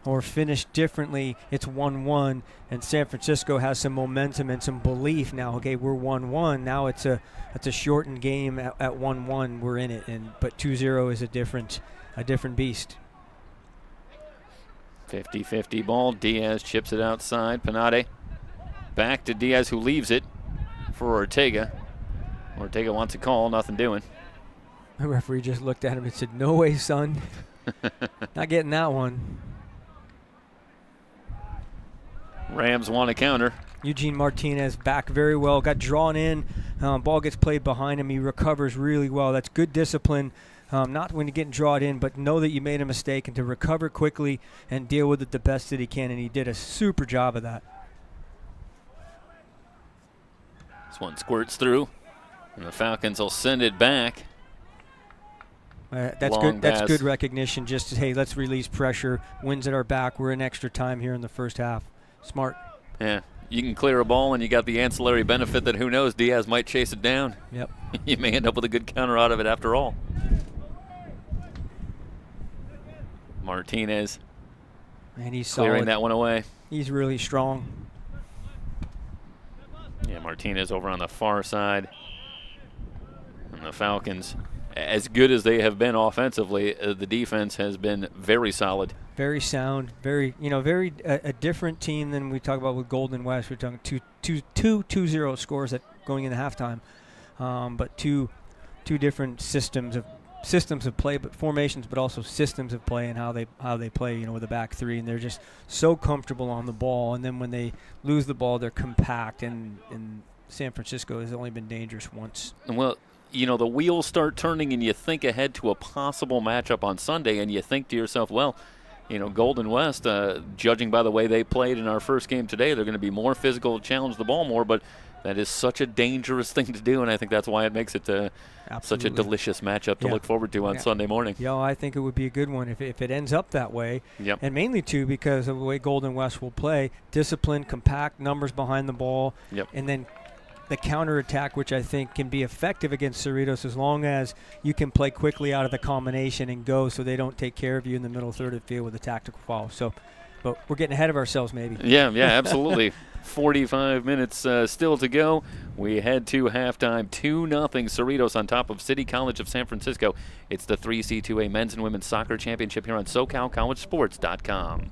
or finished differently, it's 1-1, and San Francisco has some momentum and some belief now. Okay, we're 1-1. Now it's a shortened game at 1-1. We're in it, but 2-0 is a different beast. 50-50 ball. Diaz chips it outside. Panade back to Diaz, who leaves it for Ortega. Ortega wants a call. Nothing doing. The referee just looked at him and said, "No way, son." Not getting that one. Rams want a counter. Eugene Martinez back very well. Got drawn in. Ball gets played behind him. He recovers really well. That's good discipline. Not when you're getting drawn in, but know that you made a mistake and to recover quickly and deal with it the best that he can, and he did a super job of that. This one squirts through, and the Falcons will send it back. That's good. That's good recognition. Just hey, let's release pressure. Wins at our back. We're in extra time here in the first half. Smart. Yeah, you can clear a ball, and you got the ancillary benefit that who knows, Diaz might chase it down. Yep. You may end up with a good counter out of it after all. Martinez. And he's clearing solid. that one away. He's really strong. Yeah, Martinez over on the far side. And the Falcons, as good as they have been offensively, the defense has been very solid. Very sound, very a different team than we talk about with Golden West. We're talking two 2-0 scores going into halftime, but two different systems of play, but formations, but also systems of play and how they play. With the back three, and they're just so comfortable on the ball. And then when they lose the ball, they're compact. And San Francisco has only been dangerous once. Well, the wheels start turning, and you think ahead to a possible matchup on Sunday, and you think to yourself, well, Golden West, judging by the way they played in our first game today, they're going to be more physical, challenge the ball more, but that is such a dangerous thing to do, and I think that's why it makes it such a delicious matchup to look forward to on Sunday morning. Yeah, I think it would be a good one if it ends up that way. Yep. And mainly, too, because of the way Golden West will play, discipline, compact, numbers behind the ball, and then the counterattack, which I think can be effective against Cerritos as long as you can play quickly out of the combination and go so they don't take care of you in the middle third of the field with a tactical foul. So, but we're getting ahead of ourselves maybe. Yeah, absolutely. 45 minutes still to go. We head to halftime. 2-0 Cerritos on top of City College of San Francisco. It's the 3C2A Men's and Women's Soccer Championship here on SoCalCollegeSports.com.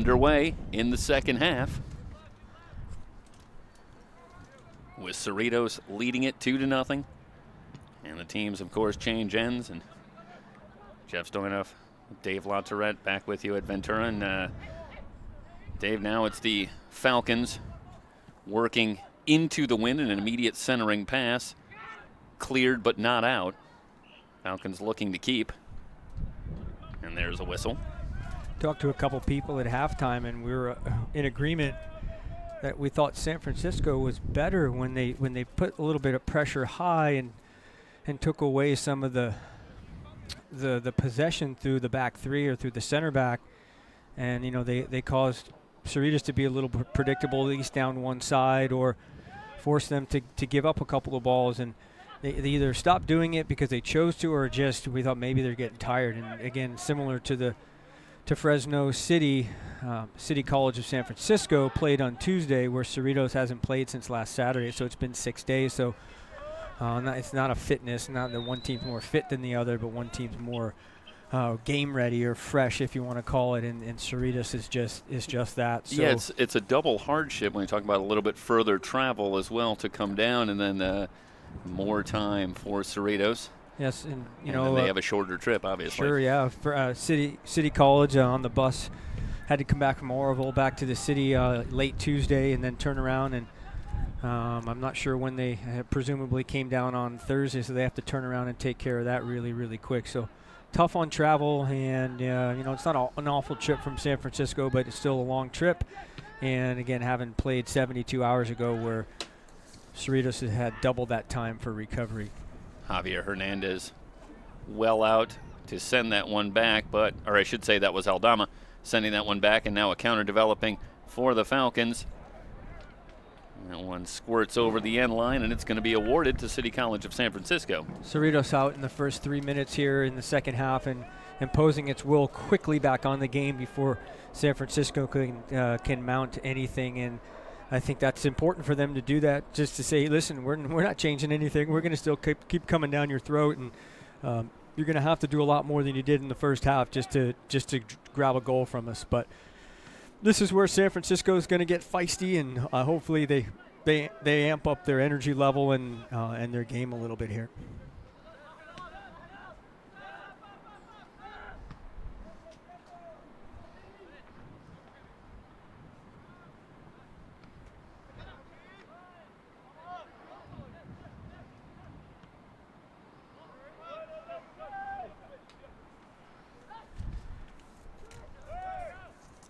underway in the second half, with Cerritos leading it 2-0. And the teams, of course, change ends. And Jeff Stoynoff, Dave LaTourette back with you at Ventura. And Dave, now it's the Falcons working into the win in an immediate centering pass. Cleared but not out. Falcons looking to keep. And there's a whistle. Talked to a couple people at halftime, and we were in agreement that we thought San Francisco was better when they put a little bit of pressure high and took away some of the possession through the back three or through the center back. And, you know, they caused Cerritos to be a little predictable, at least down one side, or force them to give up a couple of balls. And they either stopped doing it because they chose to, or just we thought maybe they're getting tired. And, again, similar to Fresno City, City College of San Francisco played on Tuesday, where Cerritos hasn't played since last Saturday, so it's been 6 days. So it's not a fitness, not that one team's more fit than the other, but one team's more game ready or fresh, if you want to call it, and Cerritos is just that. So yeah, it's a double hardship when you talk about a little bit further travel as well to come down, and then more time for Cerritos. Yes, and then they have a shorter trip, obviously. Sure, yeah. For City College on the bus, had to come back from Oroville back to the city late Tuesday and then turn around. And I'm not sure when they presumably came down on Thursday, so they have to turn around and take care of that really, really quick. So tough on travel, and it's not an awful trip from San Francisco, but it's still a long trip. And again, having played 72 hours ago, where Cerritos has had double that time for recovery. Javier Hernandez well out to send that one back, or I should say that was Aldama sending that one back, and now a counter developing for the Falcons. That one squirts over the end line, and it's going to be awarded to City College of San Francisco. Cerritos out in the first 3 minutes here in the second half, and imposing its will quickly back on the game before San Francisco can mount anything. And I think that's important for them to do that, just to say, listen, we're not changing anything. We're going to still keep coming down your throat, and you're going to have to do a lot more than you did in the first half just to grab a goal from us. But this is where San Francisco is going to get feisty, and hopefully they amp up their energy level and their game a little bit here.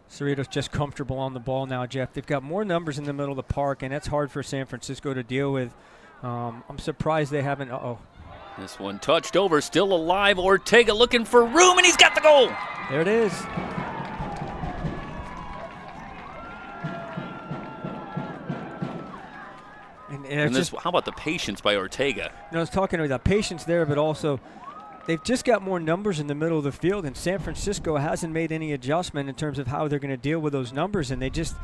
Cerritos just comfortable on the ball now, Jeff. They've got more numbers in the middle of the park, and that's hard for San Francisco to deal with. I'm surprised they haven't. This one touched over, still alive. Ortega looking for room, and he's got the goal. There it is. And this, how about the patience by Ortega? I was talking about the patience there, but also they've just got more numbers in the middle of the field, and San Francisco hasn't made any adjustment in terms of how they're going to deal with those numbers. And they just,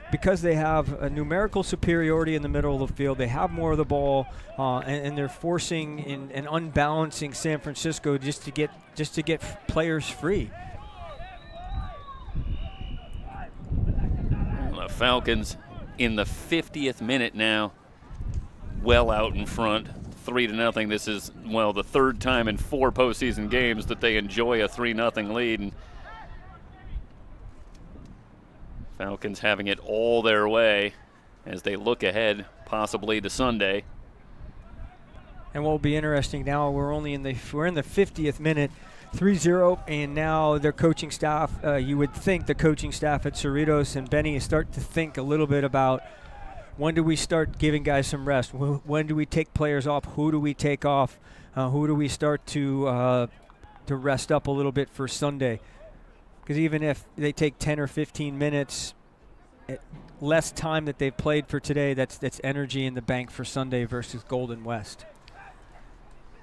because they have a numerical superiority in the middle of the field, they have more of the ball, and they're forcing and unbalancing San Francisco just to get players free. The Falcons in the 50th minute now, well out in front. 3-0. This is, the third time in 4 postseason games that they enjoy a 3-0 lead. And Falcons having it all their way as they look ahead possibly to Sunday. And what will be interesting now, we're in the 50th minute, 3-0, and now their coaching staff, you would think the coaching staff at Cerritos and Benny start to think a little bit about, when do we start giving guys some rest? When do we take players off? Who do we take off? Who do we start to rest up a little bit for Sunday? Because even if they take 10 or 15 minutes, less time that they've played for today, that's energy in the bank for Sunday versus Golden West.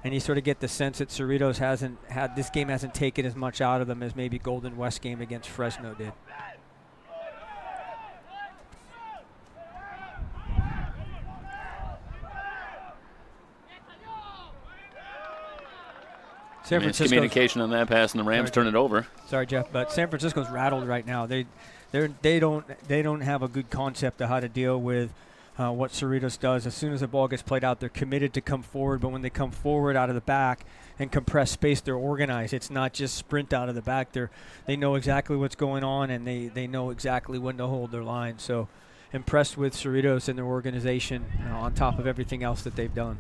And you sort of get the sense that Cerritos this game hasn't taken as much out of them as maybe Golden West game against Fresno did. Miscommunication on that pass, and the Rams turn it over. Sorry, Jeff, but San Francisco's rattled right now. They don't have a good concept of how to deal with what Cerritos does. As soon as the ball gets played out, they're committed to come forward, but when they come forward out of the back and compress space, they're organized. It's not just sprint out of the back. They know exactly what's going on, and they know exactly when to hold their line. So impressed with Cerritos and their organization on top of everything else that they've done.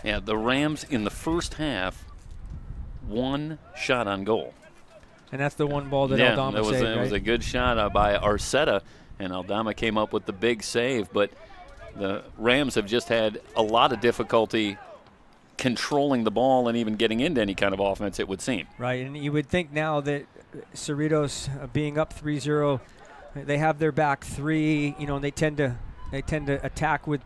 Yeah, the Rams in the first half, 1 shot on goal. And that's the one ball that Aldama saved, right? It was a good shot by Arceta, and Aldama came up with the big save. But the Rams have just had a lot of difficulty controlling the ball and even getting into any kind of offense, it would seem. Right, and you would think now that Cerritos being up 3-0, they have their back three. They tend to attack with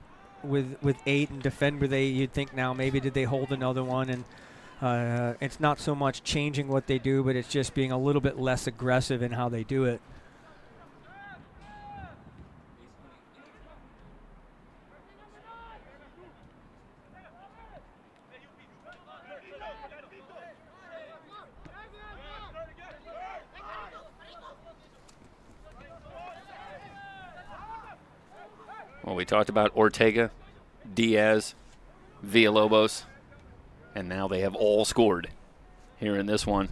8 and defend with 8. You'd think now maybe did they hold another one, and it's not so much changing what they do, but it's just being a little bit less aggressive in how they do it. Well, we talked about Ortega, Diaz, Villalobos, and now they have all scored here in this one.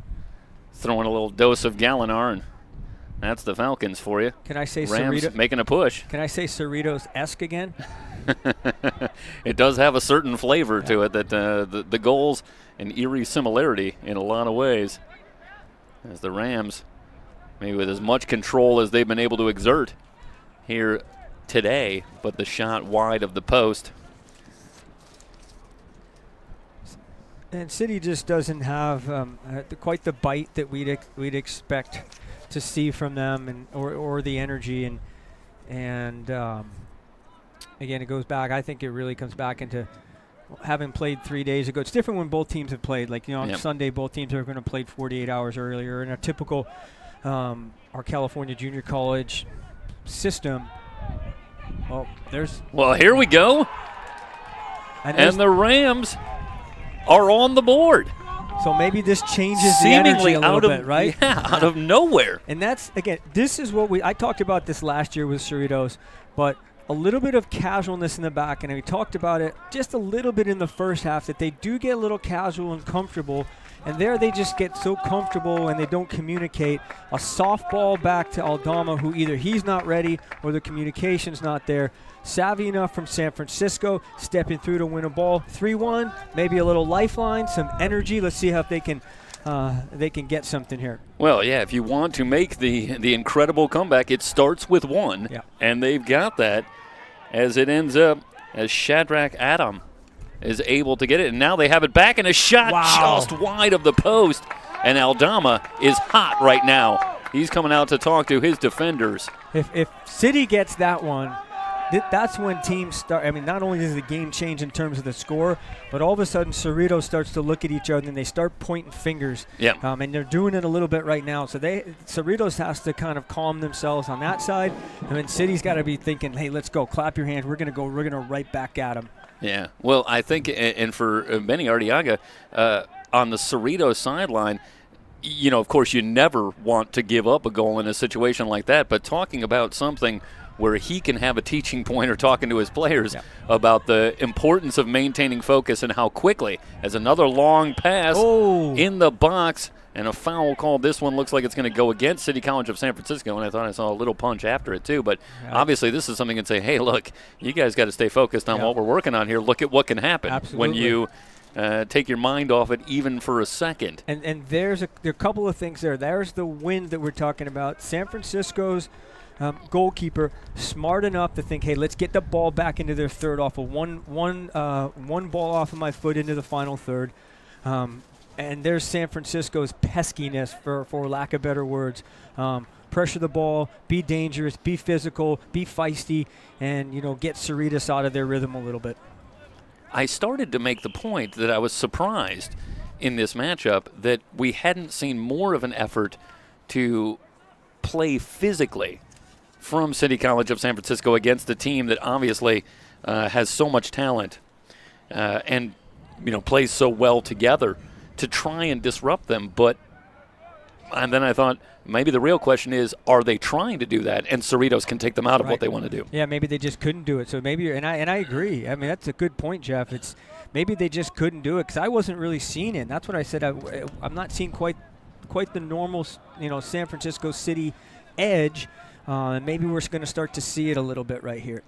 Throwing a little dose of Gallinar, and that's the Falcons for you. Can I say Rams Cerritos? Making a push. Can I say Cerritos-esque again? It does have a certain flavor to it, that the goals an eerie similarity in a lot of ways. As the Rams, maybe with as much control as they've been able to exert here today, but the shot wide of the post. And City just doesn't have quite the bite that we'd expect to see from them, and or the energy, and again, it goes back. I think it really comes back into having played 3 days ago. It's different when both teams have played. Like on Sunday, both teams are going to play 48 hours earlier. In a typical our California Junior College system. Well, here we go. And the Rams are on the board. So maybe this changes the energy a little bit, right? Yeah, out of nowhere. And that's, again, this is what I talked about this last year with Cerritos, but a little bit of casualness in the back, and we talked about it just a little bit in the first half, that they do get a little casual and comfortable, and there they just get so comfortable and they don't communicate. A softball back to Aldama, who either he's not ready or the communication's not there. Savvy enough from San Francisco, stepping through to win a ball. 3-1, maybe a little lifeline, some energy. Let's see how they can get something here. Well, yeah, if you want to make the incredible comeback, it starts with one, and they've got that as it ends up as Shadrach Adam is able to get it, and now they have it back, and a shot just wide of the post, and Aldama is hot right now. He's coming out to talk to his defenders. If City gets that one, that's when teams start. I mean, not only does the game change in terms of the score, but all of a sudden Cerritos starts to look at each other and they start pointing fingers. Yeah. And they're doing it a little bit right now. So Cerritos has to kind of calm themselves on that side, and then City's got to be thinking, hey, let's go, clap your hands. We're gonna right back at them. Yeah. Well, I think, and for Benny Arteaga on the Cerritos sideline, of course, you never want to give up a goal in a situation like that. But talking about something where he can have a teaching point or talking to his players about the importance of maintaining focus and how quickly, as another long pass in the box and a foul call. This one looks like it's going to go against City College of San Francisco, and I thought I saw a little punch after it too. But obviously this is something you can say, hey, look, you guys got to stay focused on what we're working on here. Look at what can happen when you take your mind off it even for a second. And there are a couple of things there. There's the wind that we're talking about. San Francisco's goalkeeper smart enough to think, hey, let's get the ball back into their third off of one ball off of my foot into the final third. And there's San Francisco's peskiness, for lack of better words. Pressure the ball, be dangerous, be physical, be feisty, and get Cerritos out of their rhythm a little bit. I started to make the point that I was surprised in this matchup that we hadn't seen more of an effort to play physically from City College of San Francisco against a team that obviously has so much talent. And plays so well together to try and disrupt them. And then I thought maybe the real question is, are they trying to do that? And Cerritos can take them out of what they want to do. Yeah, maybe they just couldn't do it. So maybe, and I agree. I mean, that's a good point, Jeff. It's maybe they just couldn't do it because I wasn't really seeing it. And that's what I said. I'm not seeing quite the normal, San Francisco City edge. And maybe we're going to start to see it a little bit right here.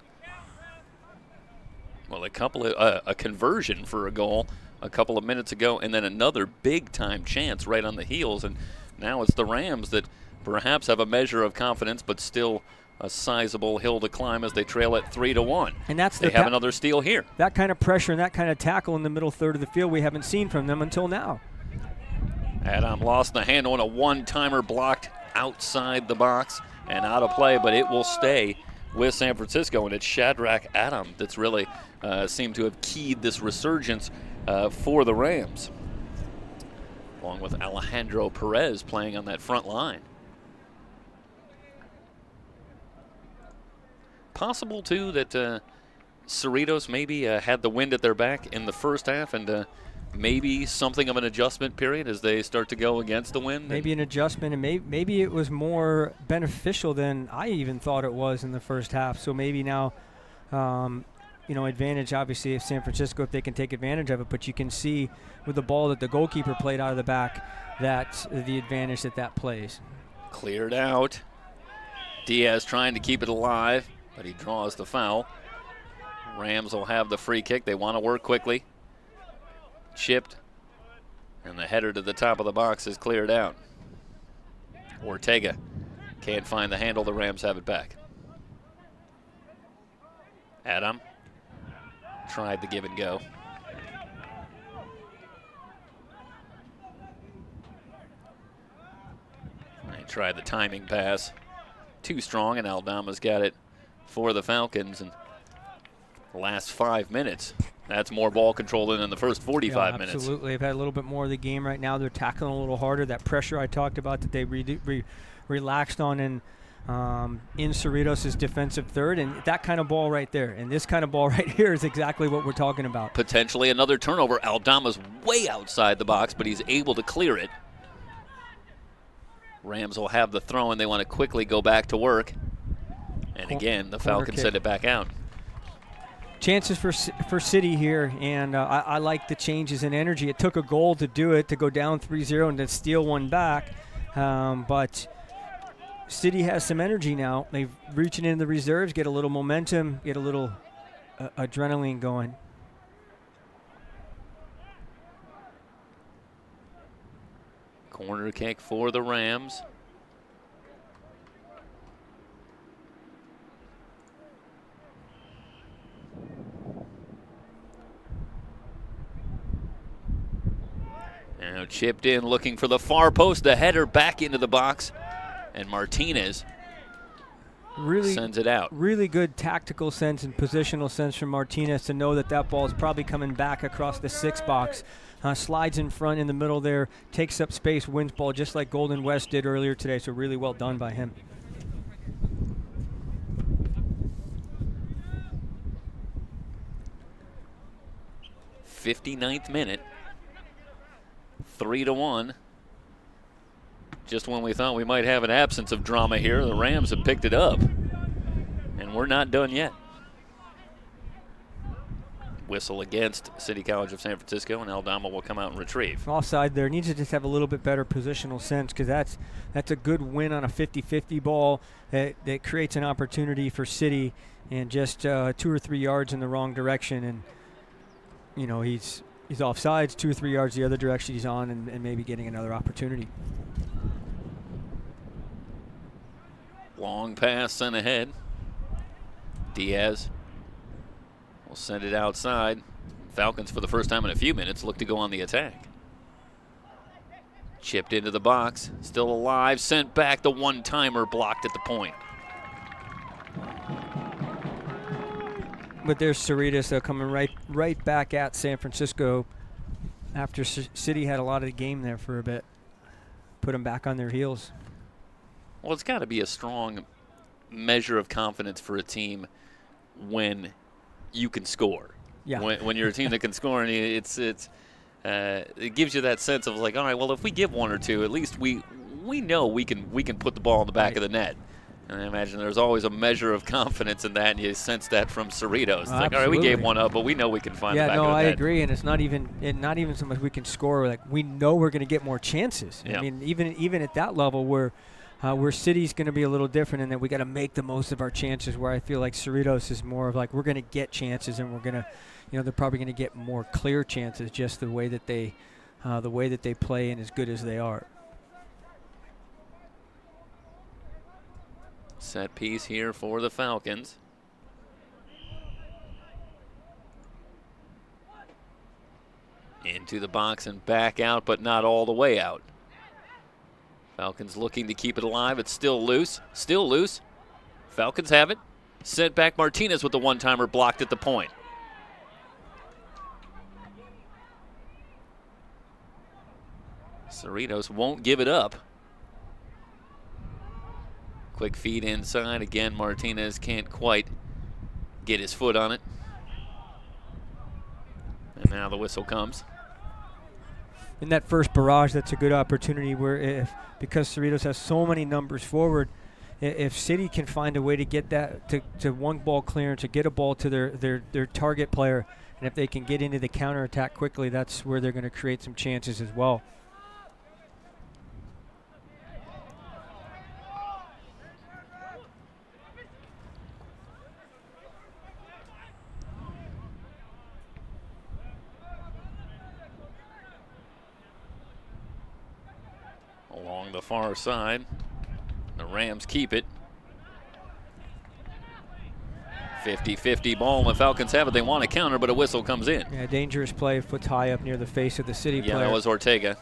Well, a conversion for a goal a couple of minutes ago, and then another big-time chance right on the heels. And now it's the Rams that perhaps have a measure of confidence, but still a sizable hill to climb as they trail at 3-1. And they have another steal here. That kind of pressure and that kind of tackle in the middle third of the field we haven't seen from them until now. Adam lost the handle on a one-timer blocked outside the box and out of play, but it will stay with San Francisco, and it's Shadrach Adam that's really seemed to have keyed this resurgence for the Rams, along with Alejandro Perez playing on that front line. Possible, too, that Cerritos maybe had the wind at their back in the first half, and maybe something of an adjustment period as they start to go against the wind. Maybe an adjustment, and maybe it was more beneficial than I even thought it was in the first half. So maybe now, advantage obviously of San Francisco if they can take advantage of it. But you can see with the ball that the goalkeeper played out of the back, that's the advantage that plays. Cleared out. Diaz trying to keep it alive, but he draws the foul. Rams will have the free kick. They want to work quickly. Chipped, and the header to the top of the box is cleared out. Ortega can't find the handle. The Rams have it back. Adam tried the give and go. He tried the timing pass. Too strong, and Aldama's got it for the Falcons. And the last 5 minutes, that's more ball control than in the first 45 minutes. Absolutely. They've had a little bit more of the game right now. They're tackling a little harder. That pressure I talked about that they relaxed on in Cerritos' defensive third, and that kind of ball right there. And this kind of ball right here is exactly what we're talking about. Potentially another turnover. Aldama's way outside the box, but he's able to clear it. Rams will have the throw, and they want to quickly go back to work. And again, the Falcons send it back out. Chances for City here, and I like the changes in energy. It took a goal to do it, to go down 3-0 and then steal one back. But City has some energy now. They've reaching into the reserves, get a little momentum, get a little adrenaline going. Corner kick for the Rams. Now chipped in, looking for the far post. The header back into the box, and Martinez sends it out. Really good tactical sense and positional sense from Martinez to know that ball is probably coming back across the 6 box. Slides in front in the middle there, takes up space, wins ball just like Golden West did earlier today. So really well done by him. '59th minute. 3-1. Just when we thought we might have an absence of drama here, the Rams have picked it up. And we're not done yet. Whistle against City College of San Francisco, and Aldama will come out and retrieve. Offside there. Needs to just have a little bit better positional sense, because that's a good win on a 50-50 ball that creates an opportunity for City, and just 2 or 3 yards in the wrong direction. And, he's offsides, 2 or 3 yards the other direction he's on, and maybe getting another opportunity. Long pass sent ahead. Diaz will send it outside. Falcons, for the first time in a few minutes, look to go on the attack. Chipped into the box, still alive, sent back. The one-timer blocked at the point. But there's Cerritos coming right back at San Francisco after City had a lot of the game there for a bit. Put them back on their heels. Well, it's got to be a strong measure of confidence for a team when you can score. Yeah. When you're a team that can score, and it gives you that sense of like, all right, well, if we give one or two, at least we know we can put the ball in the back of the net. And I imagine there's always a measure of confidence in that, and you sense that from Cerritos. It's like, all right, we gave one up, but we know we can find the back of the net. I agree, and it's not even so much we can score. Like, we know we're going to get more chances. Yeah. I mean, even at that level, where City's going to be a little different in that we got to make the most of our chances. Where I feel like Cerritos is more of like we're going to get chances, and we're going to, they're probably going to get more clear chances just the way that they play and as good as they are. Set piece here for the Falcons. Into the box and back out, but not all the way out. Falcons looking to keep it alive. It's still loose. Still loose. Falcons have it. Sent back Martinez with the one-timer blocked at the point. Cerritos won't give it up. Quick feed inside. Again, Martinez can't quite get his foot on it. And now the whistle comes. In that first barrage, that's a good opportunity where because Cerritos has so many numbers forward, if City can find a way to get that to one ball clearance, to get a ball to their target player, and if they can get into the counterattack quickly, that's where they're going to create some chances as well. Along the far side, the Rams keep it. 50-50 ball, and the Falcons have it. They want to counter, but a whistle comes in. Yeah, dangerous play, foot high up near the face of the City player. Yeah, that was Ortega.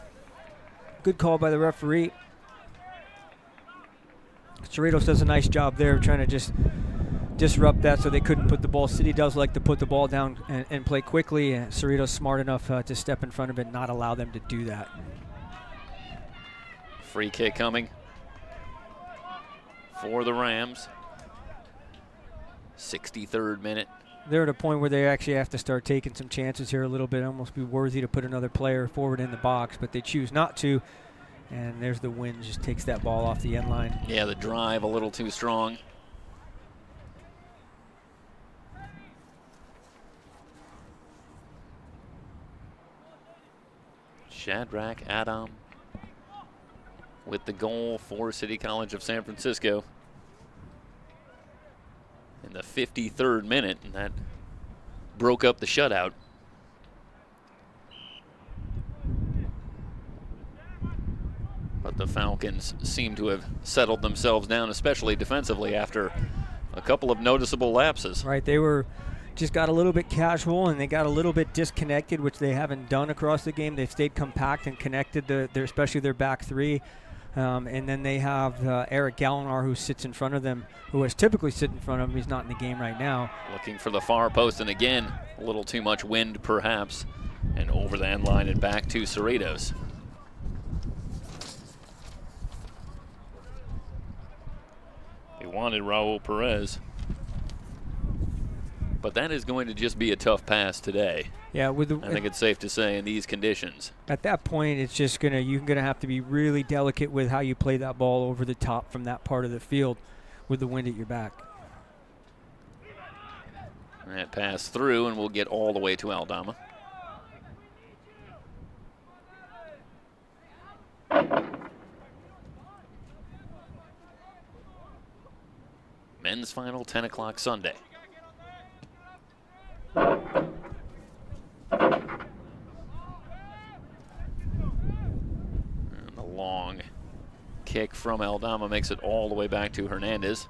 Good call by the referee. Cerritos does a nice job there trying to just disrupt that so they couldn't put the ball. City does like to put the ball down and play quickly, and Cerritos smart enough to step in front of it and not allow them to do that. Free kick coming for the Rams. 63rd minute. They're at a point where they actually have to start taking some chances here a little bit. Almost be worthy to put another player forward in the box, but they choose not to. And there's the wind, just takes that ball off the end line. Yeah, the drive a little too strong. Shadrach Adam with the goal for City College of San Francisco in the 53rd minute, and that broke up the shutout. But the Falcons seem to have settled themselves down, especially defensively, after a couple of noticeable lapses. Right, they were just got a little bit casual and they got a little bit disconnected, which they haven't done across the game. They've stayed compact and connected, especially their back three. And then they have Eric Gallinar, who sits in front of them, who has typically sit in front of them. He's not in the game right now. Looking for the far post, and again, a little too much wind perhaps, and over the end line and back to Cerritos. They wanted Raul Perez, but that is going to just be a tough pass today. Yeah, I think it's safe to say in these conditions. At that point, it's just you're gonna have to be really delicate with how you play that ball over the top from that part of the field, with the wind at your back. That pass through, and we'll get all the way to Aldama. Men's final, 10 o'clock Sunday. And the long kick from Aldama makes it all the way back to Hernandez.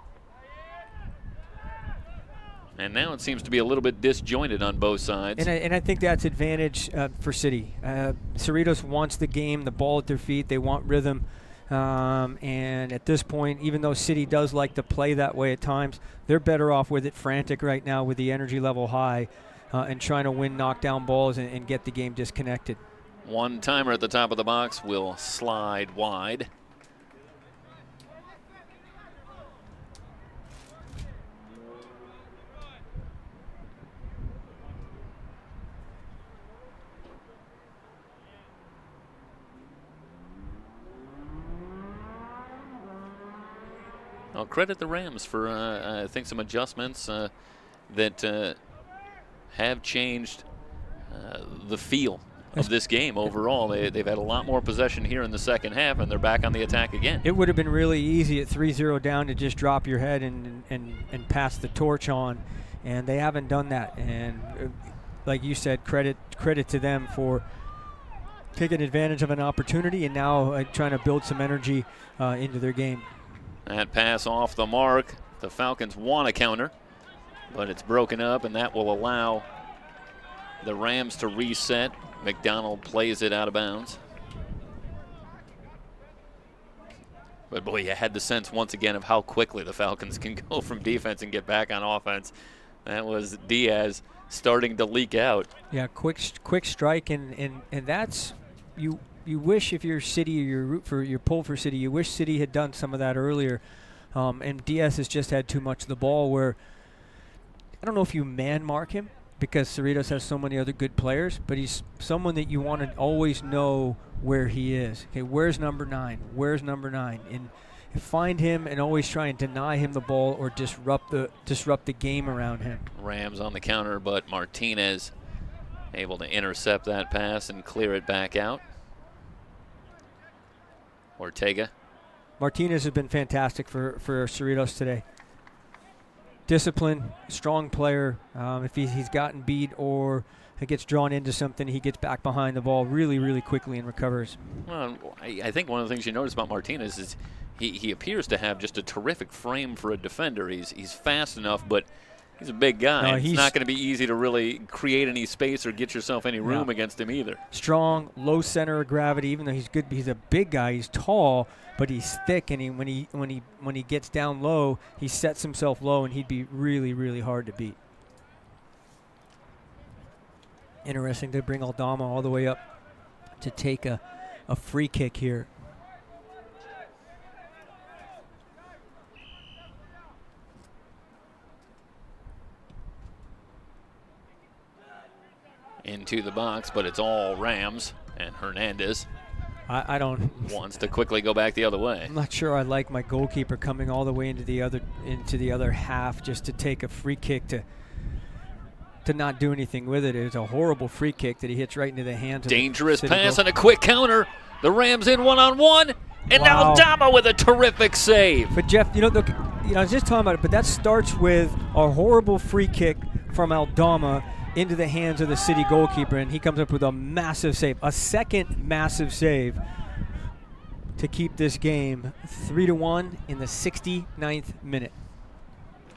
And now it seems to be a little bit disjointed on both sides. And I think that's advantage for City. Cerritos wants the game, the ball at their feet. They want rhythm. And at this point, even though City does like to play that way at times, they're better off with it frantic right now with the energy level high and trying to win knockdown balls and get the game disconnected. One timer at the top of the box will slide wide. I'll credit the Rams for, I think, some adjustments that have changed the feel of this game overall. They've had a lot more possession here in the second half, and they're back on the attack again. It would have been really easy at 3-0 down to just drop your head and pass the torch on, and they haven't done that. And like you said, credit to them for taking advantage of an opportunity and now trying to build some energy into their game. That pass off the mark. The Falcons want a counter, but it's broken up, and that will allow the Rams to reset. McDonald plays it out of bounds. But boy, you had the sense once again of how quickly the Falcons can go from defense and get back on offense. That was Diaz starting to leak out. Yeah, quick strike, and that's you wish if you're City or you're pulled for City, you wish City had done some of that earlier. And Diaz has just had too much of the ball where I don't know if you man mark him, because Cerritos has so many other good players, but he's someone that you want to always know where he is. Okay, where's number 9? Where's number 9? And find him and always try and deny him the ball or disrupt the game around him. Rams on the counter, but Martinez able to intercept that pass and clear it back out. Ortega. Martinez has been fantastic for Cerritos today. Discipline, strong player. If he's gotten beat or he gets drawn into something, he gets back behind the ball really, really quickly and recovers. Well, I think one of the things you notice about Martinez is he appears to have just a terrific frame for a defender. He's fast enough, but he's a big guy. It's not going to be easy to really create any space or get yourself any room against him either. Strong, low center of gravity. Even though he's good, he's a big guy. He's tall, but he's thick. And when he gets down low, he sets himself low, and he'd be really, really hard to beat. Interesting to bring Aldama all the way up to take a free kick here. Into the box, but it's all Rams, and Hernandez I don't wants to quickly go back the other way. I'm not sure I like my goalkeeper coming all the way into the other half just to take a free kick to not do anything with it. It was a horrible free kick that he hits right into the hands. Dangerous pass and a quick counter. The Rams in one-on-one, and now Aldama with a terrific save. But Jeff, I was just talking about it, but that starts with a horrible free kick from Aldama into the hands of the City goalkeeper, and he comes up with a massive save, a second massive save to keep this game 3-1 in the 69th minute.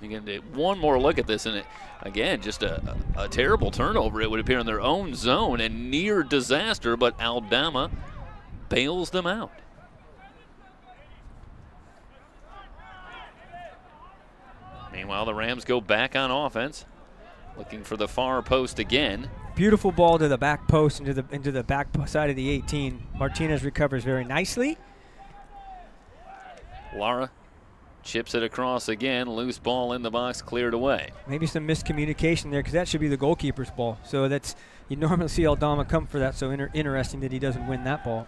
You can do one more look at this, and it, again, just a terrible turnover, it would appear, in their own zone, and near disaster, but Aldama bails them out. Meanwhile, the Rams go back on offense, looking for the far post again. Beautiful ball to the back post into the back side of the 18. Martinez recovers very nicely. Lara chips it across again. Loose ball in the box, cleared away. Maybe some miscommunication there, because that should be the goalkeeper's ball. So you normally see Aldama come for that. So interesting that he doesn't win that ball.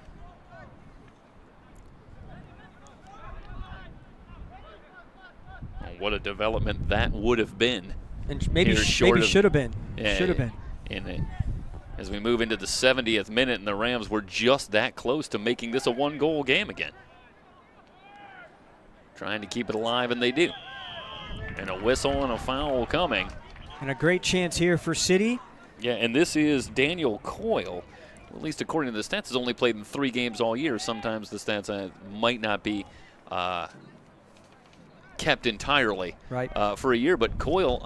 What a development that would have been. And maybe should have been. Should have been. As we move into the 70th minute, and the Rams were just that close to making this a one-goal game again. Trying to keep it alive, and they do. And a whistle and a foul coming. And a great chance here for City. Yeah, and this is Daniel Coyle. At least according to the stats, has only played in 3 games all year. Sometimes the stats might not be kept entirely for a year. But Coyle,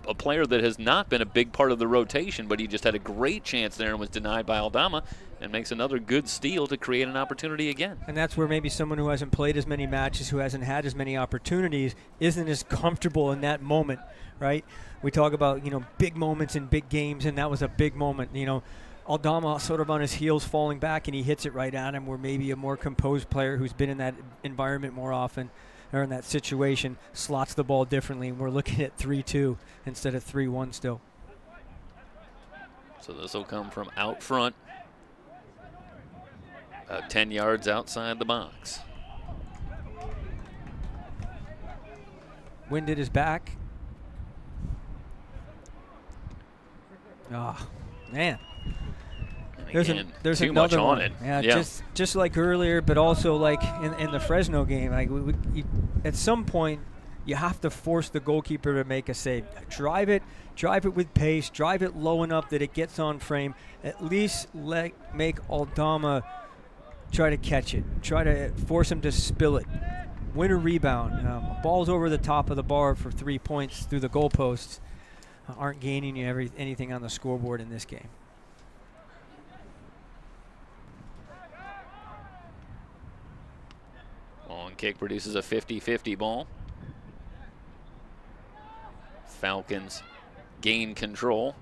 a player that has not been a big part of the rotation, but he just had a great chance there and was denied by Aldama, and makes another good steal to create an opportunity again. And that's where maybe someone who hasn't played as many matches, who hasn't had as many opportunities, isn't as comfortable in that moment, right? We talk about, big moments in big games, and that was a big moment. Aldama sort of on his heels falling back, and he hits it right at him, where maybe a more composed player who's been in that environment more often, or in that situation, slots the ball differently, and we're looking at 3-2 instead of 3-1 still. So this will come from out front, about 10 yards outside the box. Wind at his back. Oh, man. There's too another much on one. it. Yeah, just like earlier, but also like in the Fresno game. Like at some point, you have to force the goalkeeper to make a save. Drive it with pace. Drive it low enough that it gets on frame. At least make Aldama try to catch it. Try to force him to spill it. Win a rebound. Balls over the top of the bar for 3 points through the goalposts aren't gaining you anything on the scoreboard in this game. Long kick produces a 50-50 ball. Falcons gain control.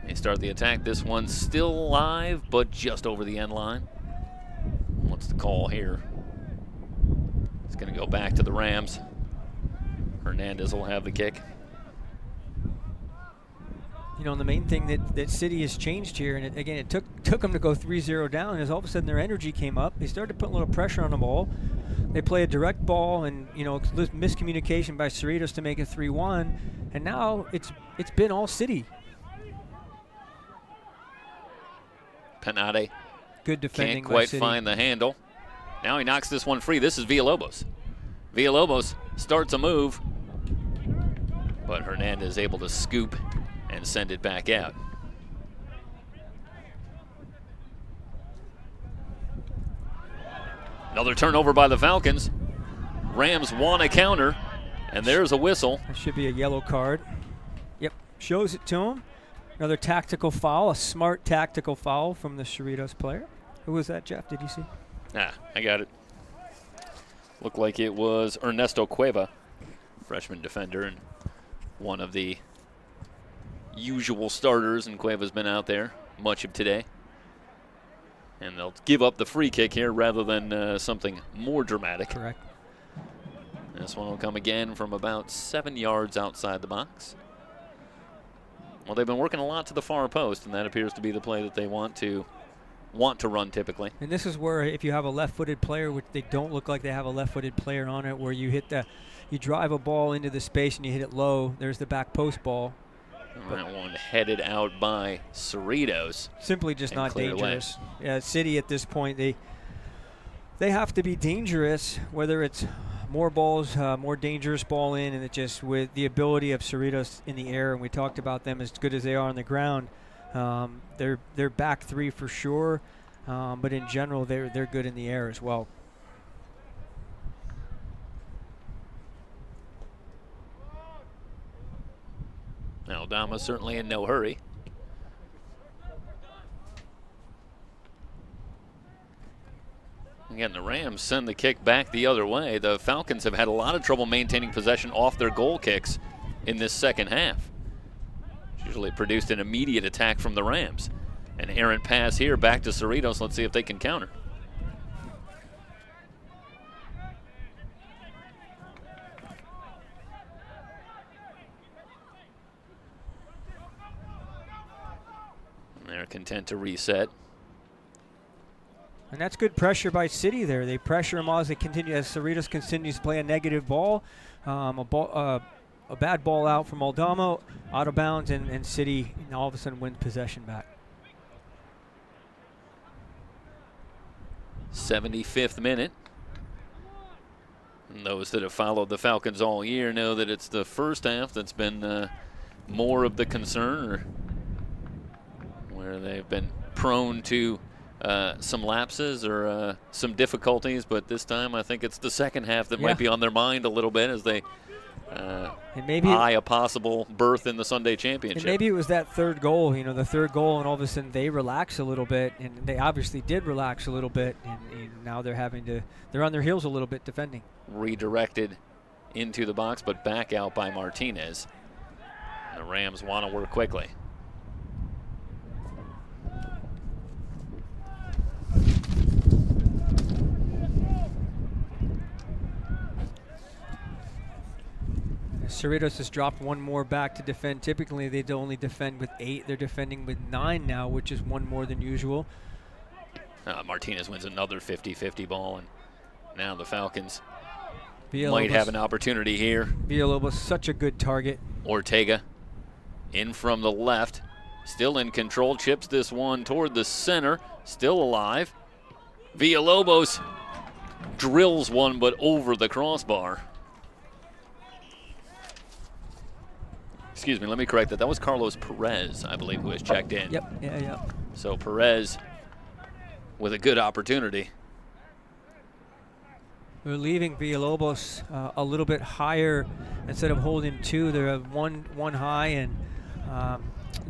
They start the attack. This one's still live, but just over the end line. What's the call here? It's going to go back to the Rams. Hernandez will have the kick. You know, the main thing that City has changed here, and it took them to go 3-0 down, is all of a sudden their energy came up. They started putting a little pressure on the ball. They play a direct ball, and miscommunication by Cerritos to make it 3-1, and now it's been all City. Penade good defending. Can't quite by City. find the handle. Now he knocks this one free. This is Villalobos. Villalobos starts a move, but Hernandez able to scoop and send it back out. Another turnover by the Falcons. Rams want a counter, and there's a whistle. That should be a yellow card. Yep, shows it to him. Another tactical foul, a smart tactical foul from the Cerritos player. Who was that, Jeff? Did you see? I got it. Looked like it was Ernesto Cueva, freshman defender and one of the usual starters, and Cueva's been out there much of today. And they'll give up the free kick here rather than something more dramatic. Correct. This one will come again from about 7 yards outside the box. Well, they've been working a lot to the far post, and that appears to be the play that they want to run typically. And this is where if you have a left-footed player, which they don't look like they have a left-footed player on it, where you drive a ball into the space and you hit it low. There's the back post ball. That one headed out by Cerritos. Simply just not dangerous. Yeah, City at this point, they have to be dangerous, whether it's more balls, more dangerous ball in, and it just with the ability of Cerritos in the air, and we talked about them as good as they are on the ground. They're back three for sure, but in general, they're good in the air as well. Aldama certainly in no hurry. Again, the Rams send the kick back the other way. The Falcons have had a lot of trouble maintaining possession off their goal kicks in this second half. It's usually produced an immediate attack from the Rams. An errant pass here back to Cerritos. Let's see if they can counter. They're content to reset. And that's good pressure by City there. They pressure him as Cerritos continues to play a negative ball. A bad ball out from Aldama, out of bounds, and City all of a sudden wins possession back. 75th minute. And those that have followed the Falcons all year know that it's the first half that's been more of the concern, or where they've been prone to some lapses or some difficulties, but this time I think it's the second half that might be on their mind a little bit as they eye a possible berth in the Sunday championship. And maybe it was that third goal, the third goal, and all of a sudden they relax a little bit, and they obviously did relax a little bit, and now they're on their heels a little bit defending. Redirected into the box, but back out by Martinez. The Rams want to work quickly. Cerritos has dropped one more back to defend. Typically, they only defend with 8. They're defending with 9 now, which is one more than usual. Martinez wins another 50-50 ball, and Now the Falcons Villalobos, might have an opportunity here. Villalobos, such a good target. Ortega in from the left. Still in control. Chips this one toward the center. Still alive. Villalobos drills one, but over the crossbar. Excuse me, let me correct that. That was Carlos Perez, I believe, who has checked in. Yep, yeah. So Perez with a good opportunity. We're leaving Villalobos a little bit higher. Instead of holding two, they're at one high, and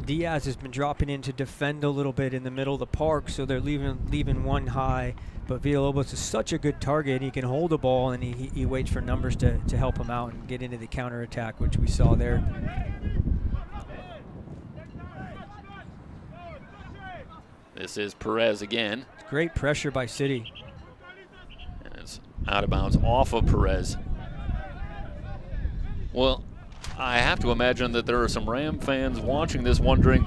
Diaz has been dropping in to defend a little bit in the middle of the park, so they're leaving one high. But Villalobos is such a good target. He can hold the ball, and he waits for numbers to help him out and get into the counterattack, which we saw there. This is Perez again. Great pressure by City. And it's out of bounds off of Perez. Well, I have to imagine that there are some Ram fans watching this wondering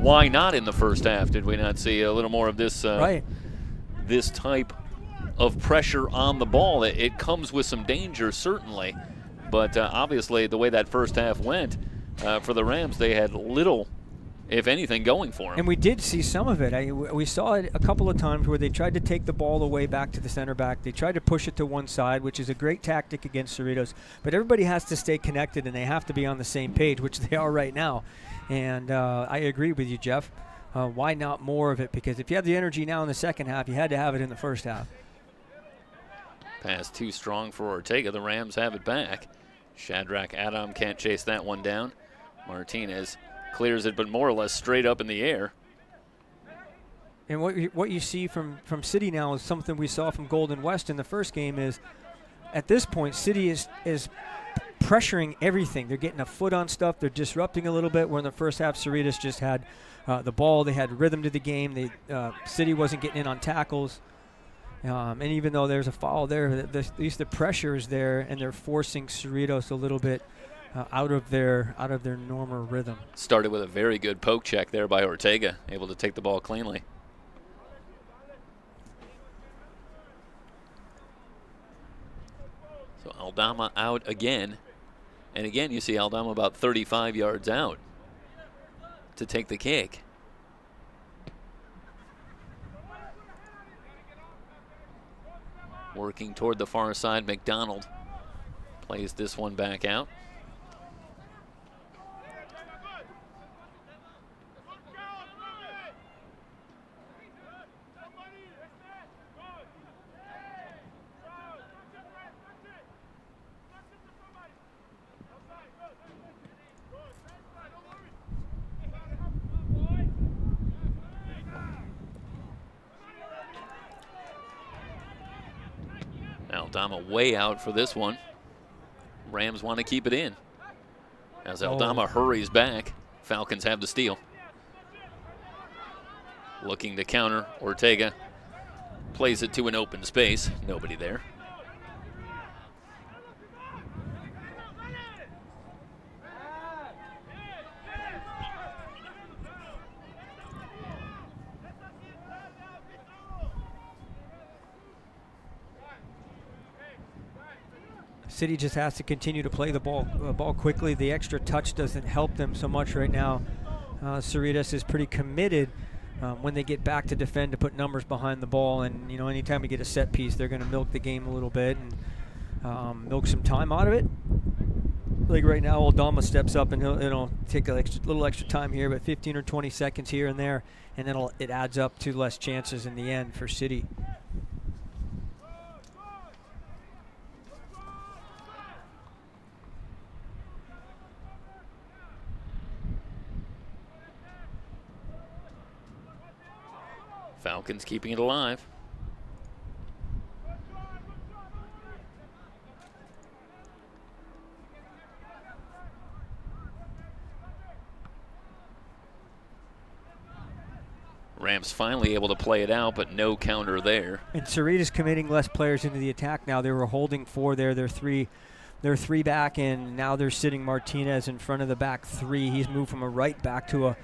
why not in the first half. Did we not see a little more of this Right. this type of pressure on the ball? It comes with some danger, certainly. But obviously, the way that first half went, for the Rams, they had little, if anything, going for them. And we did see some of it. We saw it a couple of times where they tried to take the ball away back to the center back. They tried to push it to one side, which is a great tactic against Cerritos. But everybody has to stay connected, and they have to be on the same page, which they are right now. And I agree with you, Jeff. Why not more of it? Because if you have the energy now in the second half, you had to have it in the first half. Pass too strong for Ortega. The Rams have it back. Shadrach Adam can't chase that one down. Martinez clears it, but more or less straight up in the air. And what you see from City now is something we saw from Golden West in the first game. Is at this point, City is pressuring everything. They're getting a foot on stuff. They're disrupting a little bit. Where in the first half, Cerritos just had the ball. They had rhythm to the game. City wasn't getting in on tackles. And even though there's a foul there, at least the pressure is there, and they're forcing Cerritos a little bit out of their normal rhythm. Started with a very good poke check there by Ortega, able to take the ball cleanly. So Aldama out again. And again, you see Aldama about 35 yards out to take the kick. Working toward the far side, McDonald plays this one back out. Aldama way out for this one. Rams want to keep it in. As Aldama hurries back, Falcons have the steal. Looking to counter, Ortega plays it to an open space. Nobody there. City just has to continue to play the ball quickly. The extra touch doesn't help them so much right now. Cerritos is pretty committed when they get back to defend to put numbers behind the ball. And, you know, anytime we get a set piece, they're going to milk the game a little bit and milk some time out of it. Like right now, Aldama steps up and he'll take a little extra time here, but 15 or 20 seconds here and there, and then it adds up to less chances in the end for City. Falcons keeping it alive. Rams finally able to play it out, but no counter there. And Cerritos committing less players into the attack now. They were holding four there. They're three back, and now they're sitting Martinez in front of the back three. He's moved from a right back to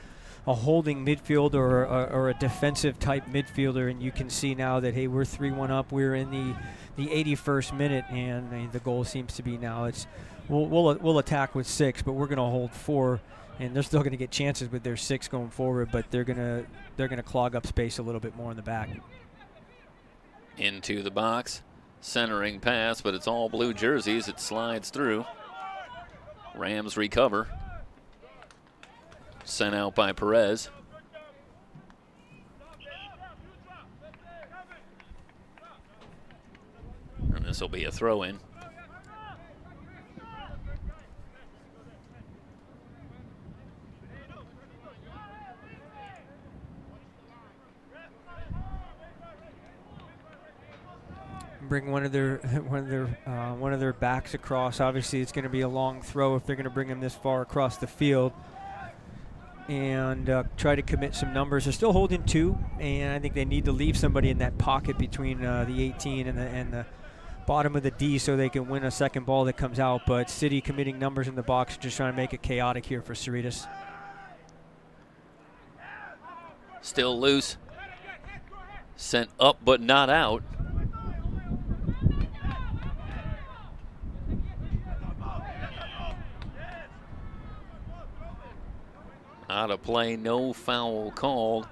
a holding midfield or a defensive type midfielder, and you can see now that, hey, we're 3-1 up. We're in the 81st minute, and the goal seems to be now we'll attack with 6, but we're going to hold 4, and they're still going to get chances with their 6 going forward, but they're going to clog up space a little bit more in the back. Into the box, centering pass, but it's all blue jerseys. It slides through. Rams recover. Sent out by Perez. And this will be a throw-in. Bring one of their backs across. Obviously, it's going to be a long throw if they're going to bring him this far across the field, and try to commit some numbers. They're still holding 2, and I think they need to leave somebody in that pocket between the 18 and the bottom of the D so they can win a second ball that comes out. But City committing numbers in the box, just trying to make it chaotic here for Cerritos. Still loose. Sent up but not out. Out of play, no foul called.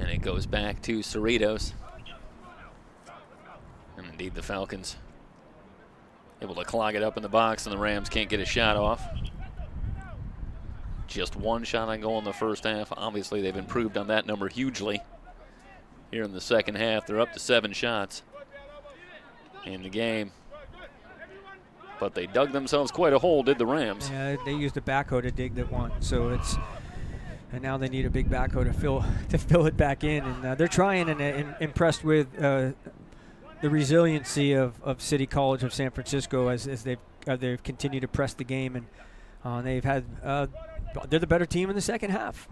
And it goes back to Cerritos. And indeed the Falcons able to clog it up in the box, and the Rams can't get a shot off. Just 1 shot on goal in the first half. Obviously they've improved on that number hugely. Here in the second half, they're up to 7 shots in the game. But they dug themselves quite a hole, did the Rams. Yeah, they used a backhoe to dig that one, and now they need a big backhoe to fill it back in, and they're trying, and impressed with the resiliency of City College of San Francisco as they've continued to press the game, and they've had they're the better team in the second half.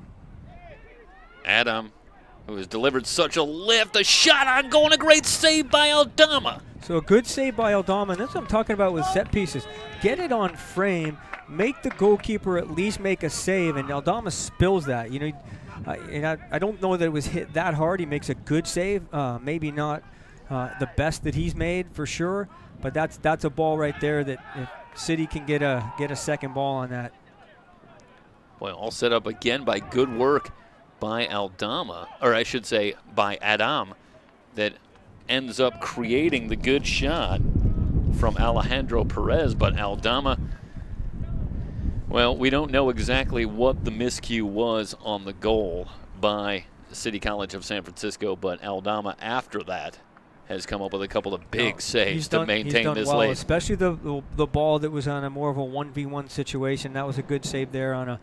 Adam, who has delivered such a lift, a shot on goal, and a great save by Aldama. So a good save by Aldama, and that's what I'm talking about with set pieces. Get it on frame, make the goalkeeper at least make a save, and Aldama spills that. You know, and I don't know that it was hit that hard. He makes a good save, maybe not the best that he's made for sure, but that's a ball right there that if City can get a second ball on that. Boy, all set up again by good work by Aldama, or I should say by Adam, that ends up creating the good shot from Alejandro Perez, but Aldama, well, we don't know exactly what the miscue was on the goal by City College of San Francisco, but Aldama after that has come up with a couple of big saves to maintain this lead. Especially the ball that was on a more of a 1v1 situation. That was a good save there on a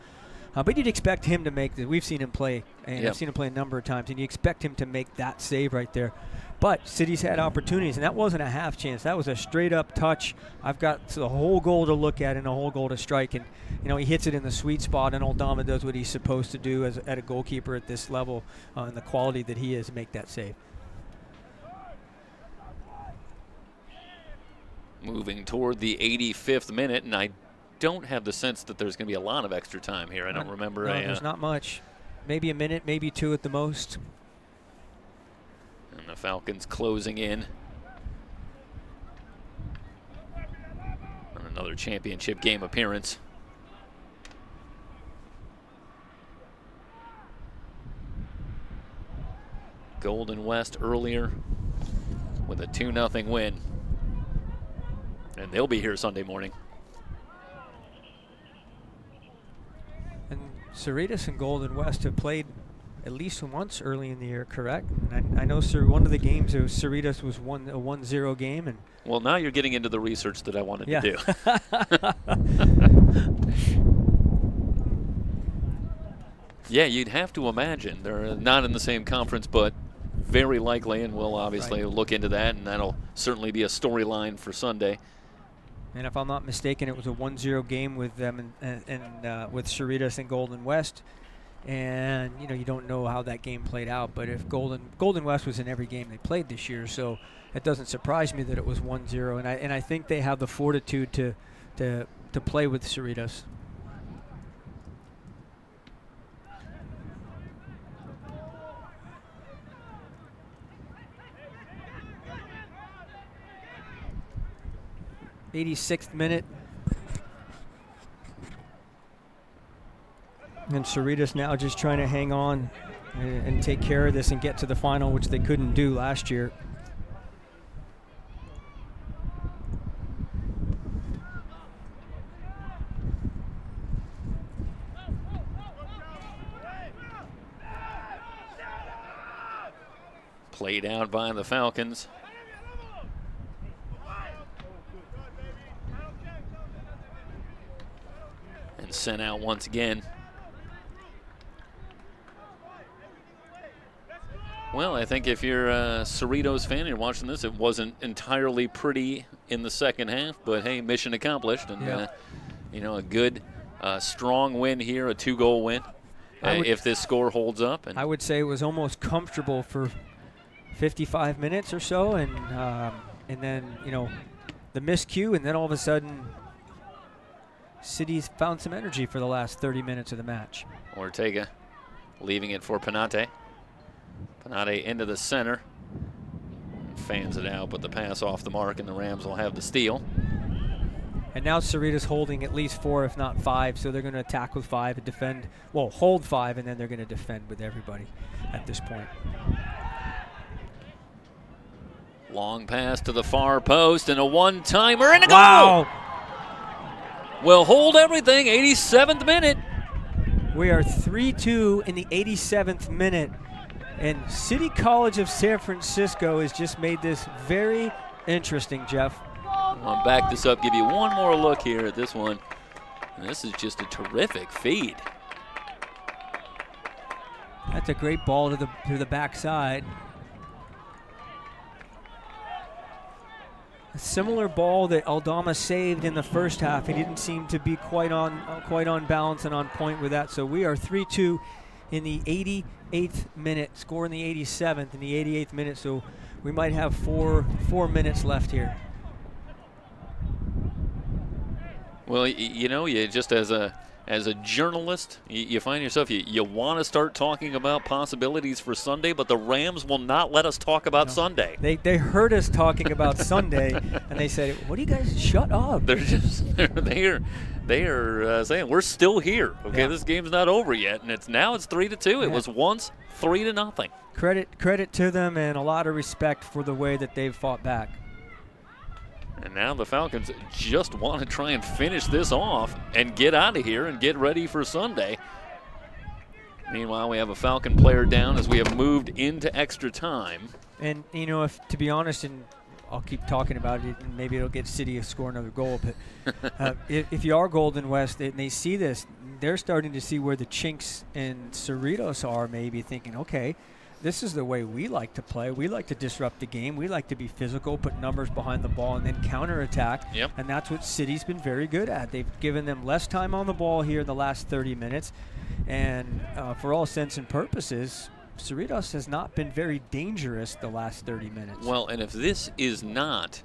but you'd expect him to make this. We've seen him play, and yep. I've seen him play a number of times, and you expect him to make that save right there. But City's had opportunities, and that wasn't a half chance. That was a straight-up touch. I've got the whole goal to look at and a whole goal to strike, and he hits it in the sweet spot, and Aldama does what he's supposed to do at a goalkeeper at this level and the quality that he is, make that save. Moving toward the 85th minute, and I don't have the sense that there's going to be a lot of extra time here. I don't remember. No, there's not much. Maybe a minute, maybe 2 at the most. And the Falcons closing in on another championship game appearance. Golden West earlier with a 2-0 win. And they'll be here Sunday morning. And Cerritos and Golden West have played at least once early in the year, correct? And I know one of the games, Cerritos was a 1-0 game. And well, now you're getting into the research that I wanted to do. Yeah, you'd have to imagine. They're not in the same conference, but very likely, and we'll obviously look into that, and that'll certainly be a storyline for Sunday. And if I'm not mistaken, it was a 1-0 game with them and with Cerritos and Golden West. And you don't know how that game played out, but if Golden West was in every game they played this year, so it doesn't surprise me that it was 1-0. And I think they have the fortitude to play with Cerritos. 86th minute. And Cerritos now just trying to hang on and take care of this and get to the final, which they couldn't do last year. Played out by the Falcons. And sent out once again. Well, I think if you're a Cerritos fan and you're watching this, it wasn't entirely pretty in the second half, but hey, mission accomplished. And, you know, a good, strong win here, a 2-goal win, if this score holds up. And I would say it was almost comfortable for 55 minutes or so, and then, you know, the miscue, and then all of a sudden, City's found some energy for the last 30 minutes of the match. Ortega leaving it for Penate. Penate into the center. Fans it out, but the pass off the mark, and the Rams will have the steal. And now Cerritos holding at least 4, if not 5, so they're going to attack with 5 and defend, well, hold 5, and then they're going to defend with everybody at this point. Long pass to the far post, and a one-timer, and a Wow. goal! Will hold everything, 87th minute. We are 3-2 in the 87th minute. And City College of San Francisco has just made this very interesting, Jeff. I'll back this up, give you one more look here at this one. And this is just a terrific feed. That's a great ball to the backside. A similar ball that Aldama saved in the first half. He didn't seem to be quite on balance and on point with that. So we are 3-2 in the 88th minute, score in the 87th in the 88th minute. So we might have four minutes left here. Well, you know, you just as a journalist, you find yourself, you want to start talking about possibilities for Sunday, but the Rams will not let us talk about Sunday. They heard us talking about Sunday, and they said, "What do you guys? Shut up!" They're just they are saying we're still here. Okay, Yeah. This game's not over yet, and it's 3-2. It was once 3-0. Credit to them, and a lot of respect for the way that they've fought back. And now the Falcons just want to try and finish this off and get out of here and get ready for Sunday. Meanwhile, we have a Falcon player down as we have moved into extra time. And, you know, to be honest, and I'll keep talking about it, and maybe it'll get City to score another goal, but if you are Golden West and they see this, they're starting to see where the chinks in Cerritos are, maybe thinking, okay, this is the way we like to play. We like to disrupt the game. We like to be physical, put numbers behind the ball, and then counterattack. Yep. And that's what City's been very good at. They've given them less time on the ball here in the last 30 minutes. And for all intents and purposes, Cerritos has not been very dangerous the last 30 minutes. Well, and if this is not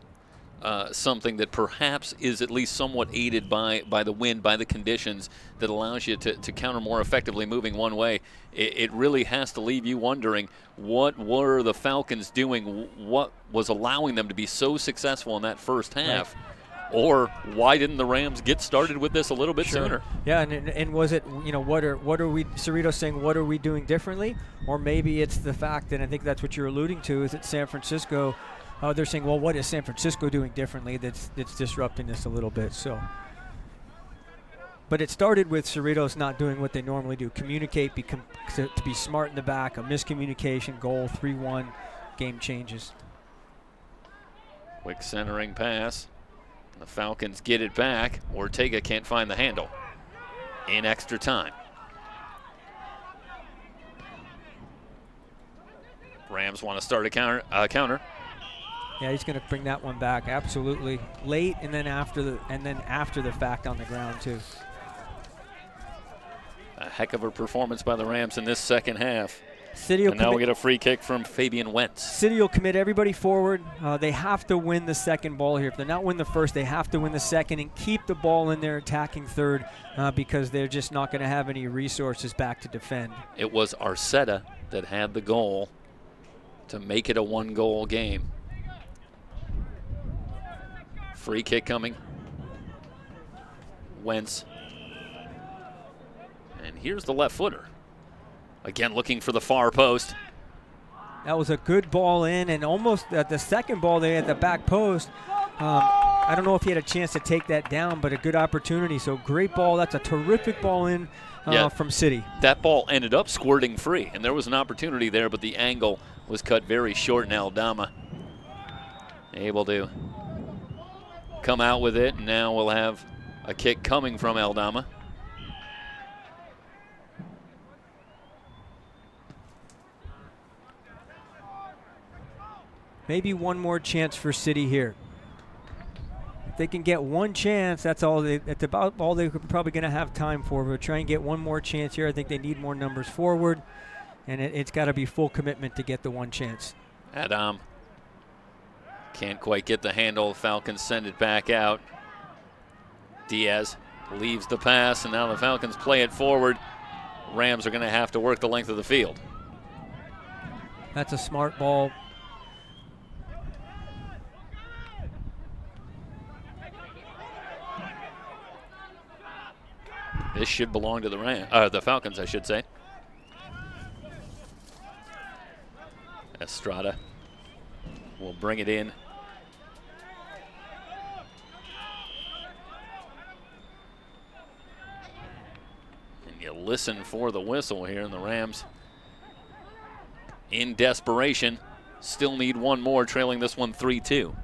something that perhaps is at least somewhat aided by the wind, by the conditions that allows you to counter more effectively moving one way, it really has to leave you wondering what were the Falcons doing, what was allowing them to be so successful in that first half, or why didn't the Rams get started with this a little bit sooner? Yeah, and was it, you know, what are we, Cerritos saying, what are we doing differently? Or maybe it's the fact, and I think that's what you're alluding to, is that San Francisco, they're saying, well, what is San Francisco doing differently that's disrupting this a little bit? So, but it started with Cerritos not doing what they normally do, communicate, to be smart in the back, a miscommunication, goal, 3-1, game changes. Quick centering pass. The Falcons get it back. Ortega can't find the handle in extra time. Rams want to start a counter. Yeah, he's going to bring that one back absolutely late, and then after the fact on the ground too. A heck of a performance by the Rams in this second half. And now we get a free kick from Fabian Wentz. City will commit everybody forward. They have to win the second ball here. If they're not win the first, they have to win the second and keep the ball in their attacking third because they're just not going to have any resources back to defend. It was Arceta that had the goal to make it a one-goal game. Free kick coming. Wentz. And here's the left footer. Again, looking for the far post. That was a good ball in, and almost the second ball there at the back post. I don't know if he had a chance to take that down, but a good opportunity. So great ball. That's a terrific ball in from City. That ball ended up squirting free, and there was an opportunity there, but the angle was cut very short, and Aldama able to come out with it, and now we'll have a kick coming from Aldama. Maybe one more chance for City here. If they can get one chance, that's about all they're probably going to have time for. But try and get one more chance here. I think they need more numbers forward, and it's got to be full commitment to get the one chance. Adam can't quite get the handle. Falcons send it back out. Diaz leaves the pass, and now the Falcons play it forward. Rams are going to have to work the length of the field. That's a smart ball. This should belong to the Falcons, I should say. Estrada will bring it in. And you listen for the whistle here, and the Rams, in desperation, still need one more, trailing this one 3-2.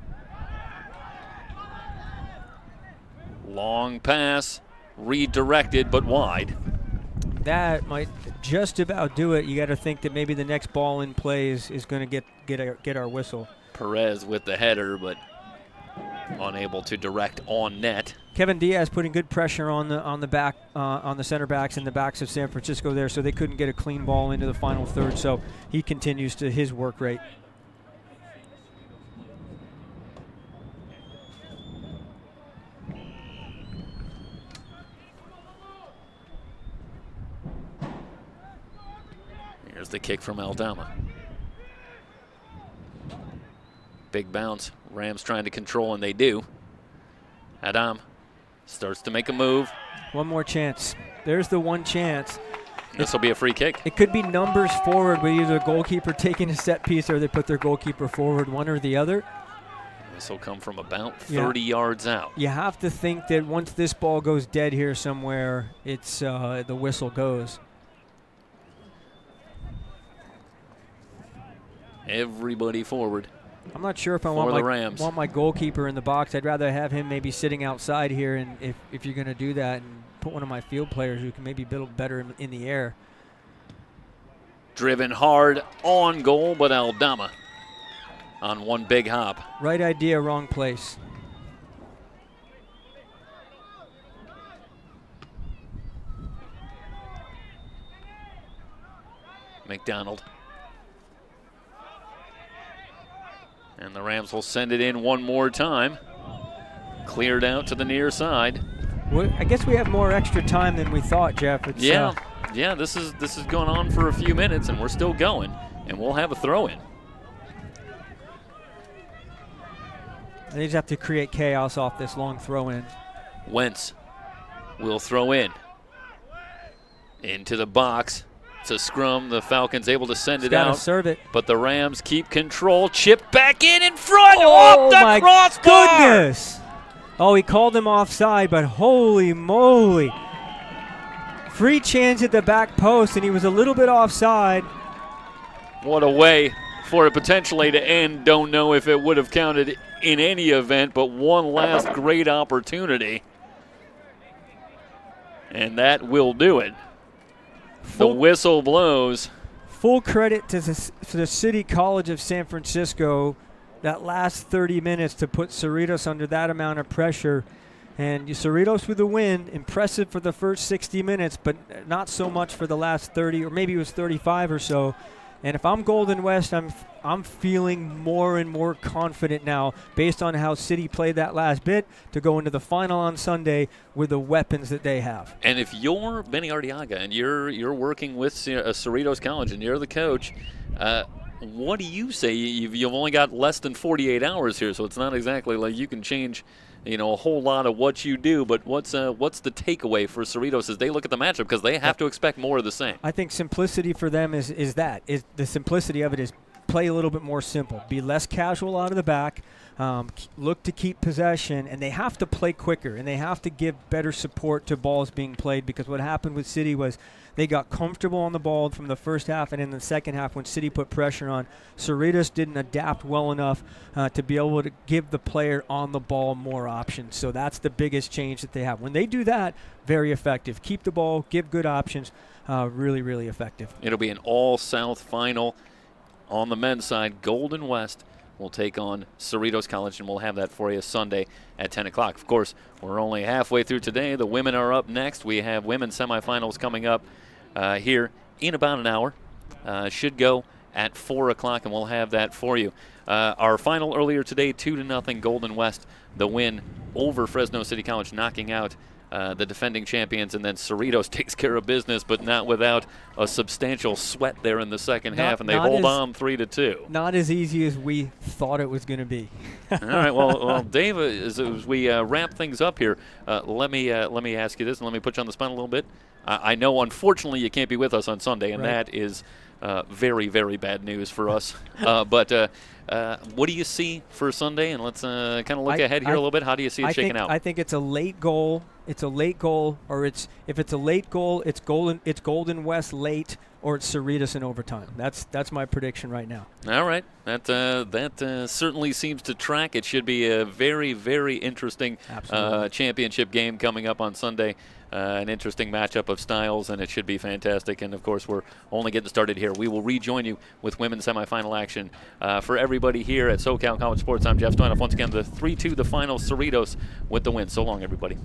Long pass. Redirected, but wide. That might just about do it. You got to think that maybe the next ball in play is going to get our whistle. Perez with the header, but unable to direct on net. Kevin Diaz putting good pressure on the center backs and the backs of San Francisco there, so they couldn't get a clean ball into the final third. So he continues to his work rate. Here's the kick from Aldama. Big bounce. Rams trying to control, and they do. Adam starts to make a move. One more chance. There's the one chance. This will be a free kick. It could be numbers forward with either a goalkeeper taking a set piece or they put their goalkeeper forward, one or the other. This will come from about 30 yards out. You have to think that once this ball goes dead here somewhere, it's the whistle goes. Everybody forward. I'm not sure if I want my goalkeeper in the box. I'd rather have him maybe sitting outside here, and if you're going to do that, and put one of my field players who can maybe build better in the air. Driven hard on goal, but Aldama on one big hop. Right idea, wrong place. McDonald. And the Rams will send it in one more time. Cleared out to the near side. Well, I guess we have more extra time than we thought, Jeff. It's, yeah. This is going on for a few minutes, and we're still going, and we'll have a throw-in. They just have to create chaos off this long throw-in. Wentz will throw in. Into the box. It's a scrum. The Falcons able to send it out. Serve it. But the Rams keep control. Chip back in front. Off the crossbar. Goodness. Oh, he called him offside, but holy moly. Free chance at the back post, and he was a little bit offside. What a way for it potentially to end. Don't know if it would have counted in any event, but one last great opportunity. And that will do it. The whistle blows. Full credit to the City College of San Francisco, that last 30 minutes to put Cerritos under that amount of pressure. And Cerritos with the win, impressive for the first 60 minutes, but not so much for the last 30, or maybe it was 35 or so. And if I'm Golden West, I'm feeling more and more confident now based on how City played that last bit to go into the final on Sunday with the weapons that they have. And if you're Benny Arteaga and you're working with Cerritos College and you're the coach, what do you say? You've only got less than 48 hours here, so it's not exactly like you can change, a whole lot of what you do. But what's the takeaway for Cerritos as they look at the matchup, because they have to expect more of the same? I think simplicity for them is the simplicity of it is play a little bit more simple, be less casual out of the back, look to keep possession, and they have to play quicker, and they have to give better support to balls being played, because what happened with City was they got comfortable on the ball from the first half, and in the second half when City put pressure on, Cerritos didn't adapt well enough to be able to give the player on the ball more options. So that's the biggest change that they have. When they do that, very effective. Keep the ball, give good options, really, really effective. It'll be an all-South final. On the men's side, Golden West will take on Cerritos College, and we'll have that for you Sunday at 10 o'clock. Of course, we're only halfway through today. The women are up next. We have women's semifinals coming up here in about an hour. Should go at 4 o'clock, and we'll have that for you. Our final earlier today, 2-0 Golden West, the win over Fresno City College, knocking out the defending champions, and then Cerritos takes care of business, but not without a substantial sweat there in the second half, and they hold on 3-2. Not as easy as we thought it was going to be. All right, well, Dave, as we wrap things up here, let me ask you this, and let me put you on the spot a little bit. I know, unfortunately, you can't be with us on Sunday, and right. That is very, very bad news for us. But what do you see for Sunday? And let's kind of look ahead here a little bit. How do you see it shaking out? I think it's a late goal. It's a late goal, or if it's a late goal, it's Golden West late, or it's Cerritos in overtime. That's my prediction right now. All right, that certainly seems to track. It should be a very, very interesting championship game coming up on Sunday. An interesting matchup of styles, and it should be fantastic. And, of course, we're only getting started here. We will rejoin you with women's semifinal action. For everybody here at SoCal College Sports, I'm Jeff Stoynoff. Once again, the 3-2, the final, Cerritos with the win. So long, everybody.